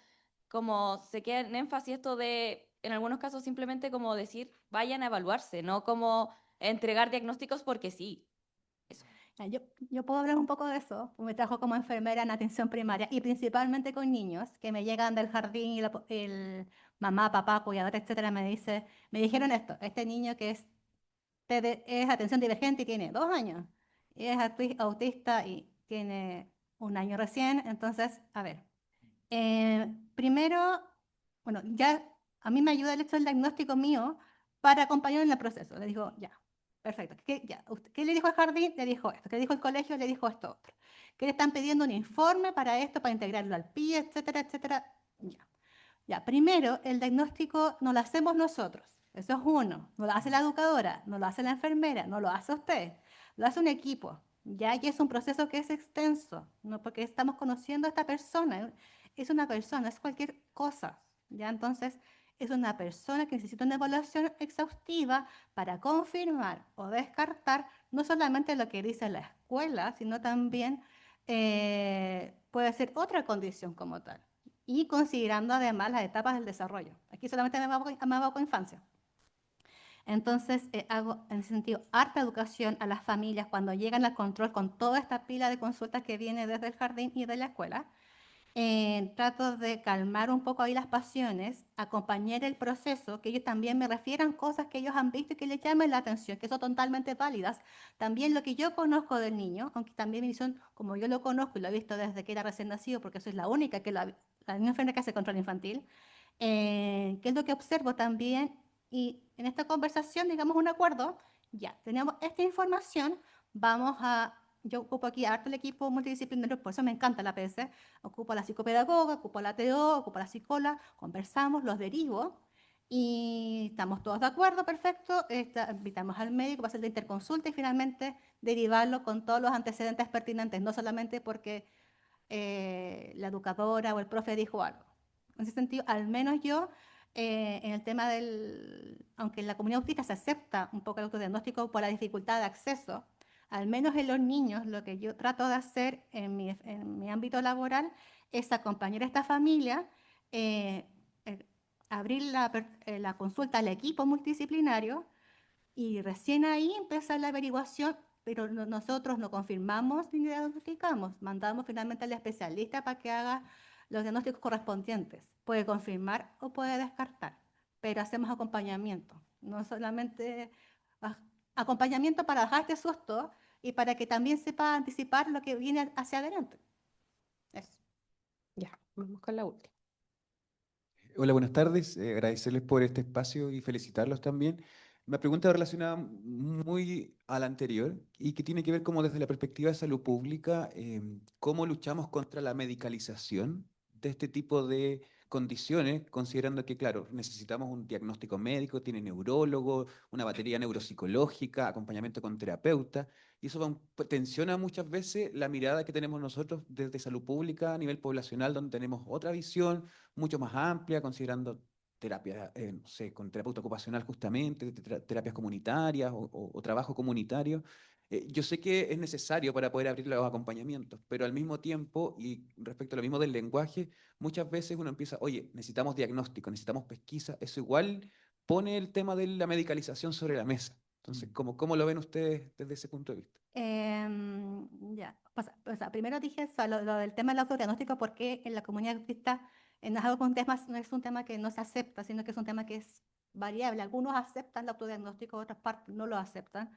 S8: como se queda en énfasis esto de, en algunos casos, simplemente como decir, vayan a evaluarse, no como entregar diagnósticos porque sí. Eso.
S4: Yo puedo hablar un poco de eso, porque me trabajo como enfermera en atención primaria y principalmente con niños que me llegan del jardín y el mamá, papá, cuidador, etcétera, me dijeron esto, este niño que es, es atención divergente y tiene 2 años, y es autista y tiene 1 año recién, entonces, a ver, primero, bueno, ya a mí me ayuda el hecho del diagnóstico mío para acompañar en el proceso. Le digo, ya, perfecto. ¿Qué le dijo el jardín? Le dijo esto. ¿Qué dijo el colegio? Le dijo esto otro. ¿Qué le están pidiendo un informe para esto, para integrarlo al PIE, etcétera, etcétera? Ya. Ya, primero, el diagnóstico no lo hacemos nosotros. Eso es uno. No lo hace la educadora, no lo hace la enfermera, no lo hace usted. Lo hace un equipo. Ya, y es un proceso que es extenso, no porque estamos conociendo a esta persona. Es una persona, es cualquier cosa. Ya, entonces, es una persona que necesita una evaluación exhaustiva para confirmar o descartar no solamente lo que dice la escuela, sino también puede ser otra condición como tal y considerando además las etapas del desarrollo. Aquí solamente me aboco a infancia. Entonces, hago en ese sentido harta educación a las familias cuando llegan al control con toda esta pila de consultas que viene desde el jardín y de la escuela. Trato de calmar un poco ahí las pasiones, acompañar el proceso, que ellos también me refieran cosas que ellos han visto y que les llamen la atención, que son totalmente válidas. También lo que yo conozco del niño, aunque también mi visión, como yo lo conozco y lo he visto desde que era recién nacido, porque soy la única que la única enfermera que hace control infantil, que es lo que observo también. Y en esta conversación, digamos, un acuerdo, ya, tenemos esta información, yo ocupo aquí harto el equipo multidisciplinario, por eso me encanta la PS, ocupo a la psicopedagoga, ocupo a la TO, ocupo a la psicóloga, conversamos, los derivo y estamos todos de acuerdo, perfecto, invitamos al médico para hacer la interconsulta y finalmente derivarlo con todos los antecedentes pertinentes, no solamente porque la educadora o el profe dijo algo. En ese sentido, al menos yo, en el tema aunque en la comunidad autista se acepta un poco el autodiagnóstico por la dificultad de acceso, al menos en los niños, lo que yo trato de hacer en mi ámbito laboral es acompañar a esta familia, eh, eh, abrir la consulta al equipo multidisciplinario y recién ahí empieza la averiguación, pero nosotros no confirmamos ni diagnosticamos, mandamos finalmente al especialista para que haga los diagnósticos correspondientes. Puede confirmar o puede descartar, pero hacemos acompañamiento, no solamente ah, acompañamiento para dejar este susto y para que también sepa anticipar lo que viene hacia adelante. Eso.
S2: Ya, vamos con la última.
S9: Hola, buenas tardes. Agradecerles por este espacio y felicitarlos también. La pregunta relaciona muy a la anterior y que tiene que ver como desde la perspectiva de salud pública, cómo luchamos contra la medicalización de este tipo de condiciones, considerando que, claro, necesitamos un diagnóstico médico, tiene neurólogo, una batería neuropsicológica, acompañamiento con terapeuta, y eso tensiona muchas veces la mirada que tenemos nosotros desde salud pública a nivel poblacional, donde tenemos otra visión mucho más amplia, considerando terapia, no sé, con terapeuta ocupacional justamente, terapias comunitarias o trabajo comunitario. Yo sé que es necesario para poder abrir los acompañamientos, pero al mismo tiempo, y respecto a lo mismo del lenguaje, muchas veces uno empieza, oye, necesitamos diagnóstico, necesitamos pesquisa, eso igual pone el tema de la medicalización sobre la mesa. Entonces, ¿cómo lo ven ustedes desde ese punto de vista?
S4: Ya, o sea, primero dije eso, lo del tema del autodiagnóstico, porque en la comunidad autista no es algo con temas, no es un tema que no se acepta, sino que es un tema que es variable. Algunos aceptan el autodiagnóstico, otras partes no lo aceptan.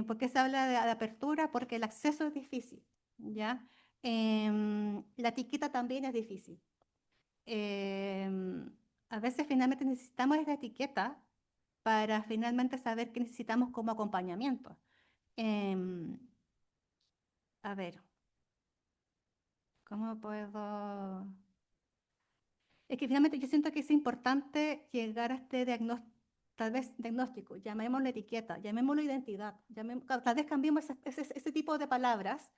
S4: ¿Por qué se habla de apertura? Porque el acceso es difícil, ¿ya? La etiqueta también es difícil. A veces finalmente necesitamos esa etiqueta para finalmente saber qué necesitamos como acompañamiento. Em, a ver, ¿cómo puedo...? Es que finalmente yo siento que es importante llegar a este diagnóstico, tal vez diagnóstico, llamémoslo etiqueta, llamémoslo identidad, tal vez cambiemos ese tipo de palabras,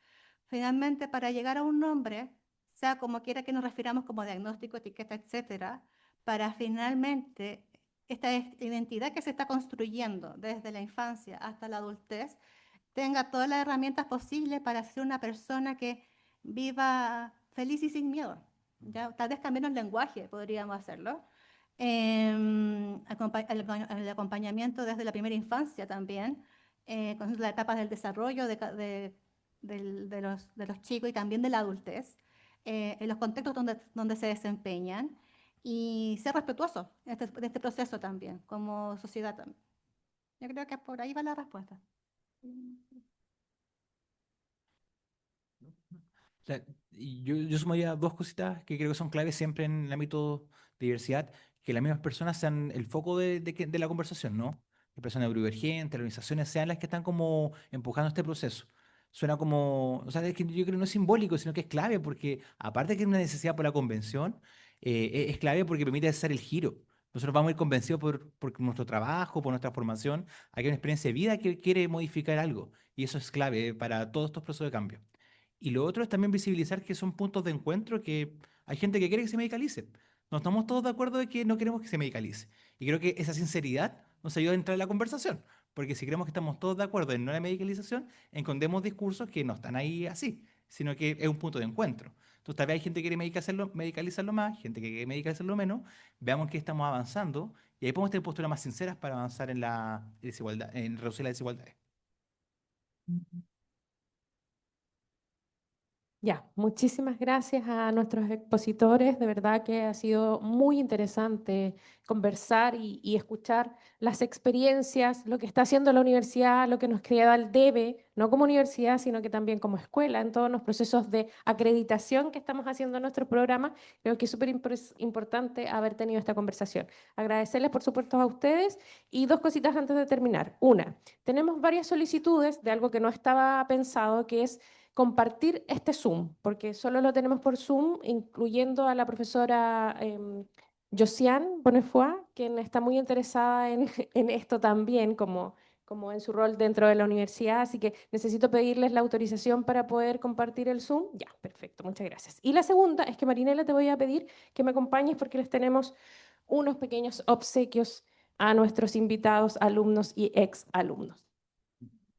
S4: finalmente para llegar a un nombre, sea como quiera que nos refiramos como diagnóstico, etiqueta, etcétera, para finalmente esta identidad que se está construyendo desde la infancia hasta la adultez, tenga todas las herramientas posibles para ser una persona que viva feliz y sin miedo. ¿Ya? Tal vez cambiando el lenguaje podríamos hacerlo. El acompañamiento desde la primera infancia también, con las etapas del desarrollo de los chicos y también de la adultez, en los contextos donde se desempeñan, y ser respetuoso de este proceso también, como sociedad también. Yo creo que por ahí va la respuesta.
S5: Y yo sumaría dos cositas que creo que son claves siempre en el ámbito de diversidad, que las mismas personas sean el foco de la conversación, ¿no? Las personas neurodivergentes, las organizaciones sean las que están como empujando este proceso. Suena como, o sea, es que yo creo que no es simbólico, sino que es clave, porque aparte de que es una necesidad por la convención, es clave porque permite hacer el giro. Nosotros vamos a ir convencidos por nuestro trabajo, por nuestra formación, hay una experiencia de vida que quiere modificar algo, y eso es clave para todos estos procesos de cambio. Y lo otro es también visibilizar que son puntos de encuentro que hay gente que quiere que se medicalice. No estamos todos de acuerdo de que no queremos que se medicalice. Y creo que esa sinceridad nos ayuda a entrar en la conversación. Porque si creemos que estamos todos de acuerdo en no la medicalización, escondemos discursos que no están ahí así, sino que es un punto de encuentro. Entonces, tal vez hay gente que quiere medicalizarlo más, gente que quiere medicalizarlo menos. Veamos que estamos avanzando y ahí podemos tener posturas más sinceras para avanzar en la desigualdad, en reducir las desigualdades.
S2: Ya, muchísimas gracias a nuestros expositores. De verdad que ha sido muy interesante conversar y escuchar las experiencias, lo que está haciendo la universidad, lo que nos queda el debe, no como universidad, sino que también como escuela, en todos los procesos de acreditación que estamos haciendo en nuestro programa. Creo que es súper importante haber tenido esta conversación. Agradecerles, por supuesto, a ustedes. Y dos cositas antes de terminar. Una, tenemos varias solicitudes de algo que no estaba pensado, que es compartir este Zoom, porque solo lo tenemos por Zoom, incluyendo a la profesora Josiane Bonnefoy, quien está muy interesada en esto también, como en su rol dentro de la universidad, así que necesito pedirles la autorización para poder compartir el Zoom. Ya, perfecto, muchas gracias. Y la segunda es que, Marinela, te voy a pedir que me acompañes porque les tenemos unos pequeños obsequios a nuestros invitados, alumnos y ex alumnos.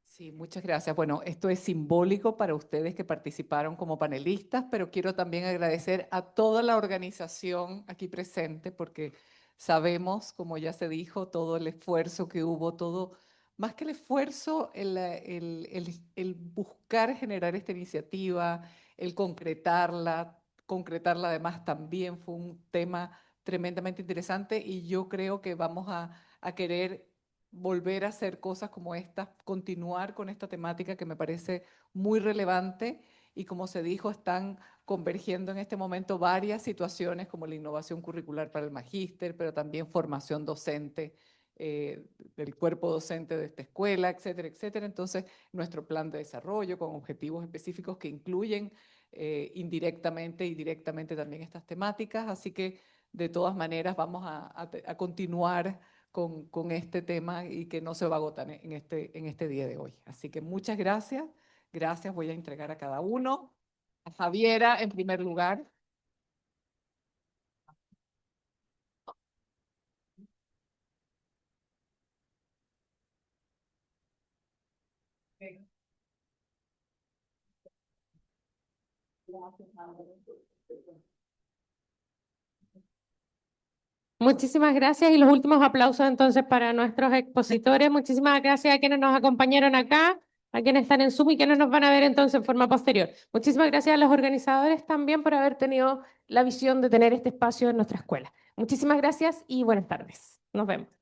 S1: Sí, muchas gracias. Bueno, esto es simbólico para ustedes que participaron como panelistas, pero quiero también agradecer a toda la organización aquí presente, porque sabemos, como ya se dijo, todo el esfuerzo que hubo, todo, más que el esfuerzo, el buscar generar esta iniciativa, el concretarla además también fue un tema tremendamente interesante y yo creo que vamos a querer volver a hacer cosas como estas, continuar con esta temática que me parece muy relevante y como se dijo, están convergiendo en este momento varias situaciones como la innovación curricular para el magíster, pero también formación docente del cuerpo docente de esta escuela, etcétera, etcétera. Entonces, nuestro plan de desarrollo con objetivos específicos que incluyen indirectamente y directamente también estas temáticas. Así que, de todas maneras, vamos a continuar con este tema y que no se va a agotar en este día de hoy. Así que muchas gracias. Gracias, voy a entregar a cada uno. A Javiera, en primer lugar.
S2: Muchísimas gracias y los últimos aplausos entonces para nuestros expositores. Muchísimas gracias a quienes nos acompañaron acá, a quienes están en Zoom y quienes nos van a ver entonces en forma posterior. Muchísimas gracias a los organizadores también por haber tenido la visión de tener este espacio en nuestra escuela. Muchísimas gracias y buenas tardes. Nos vemos.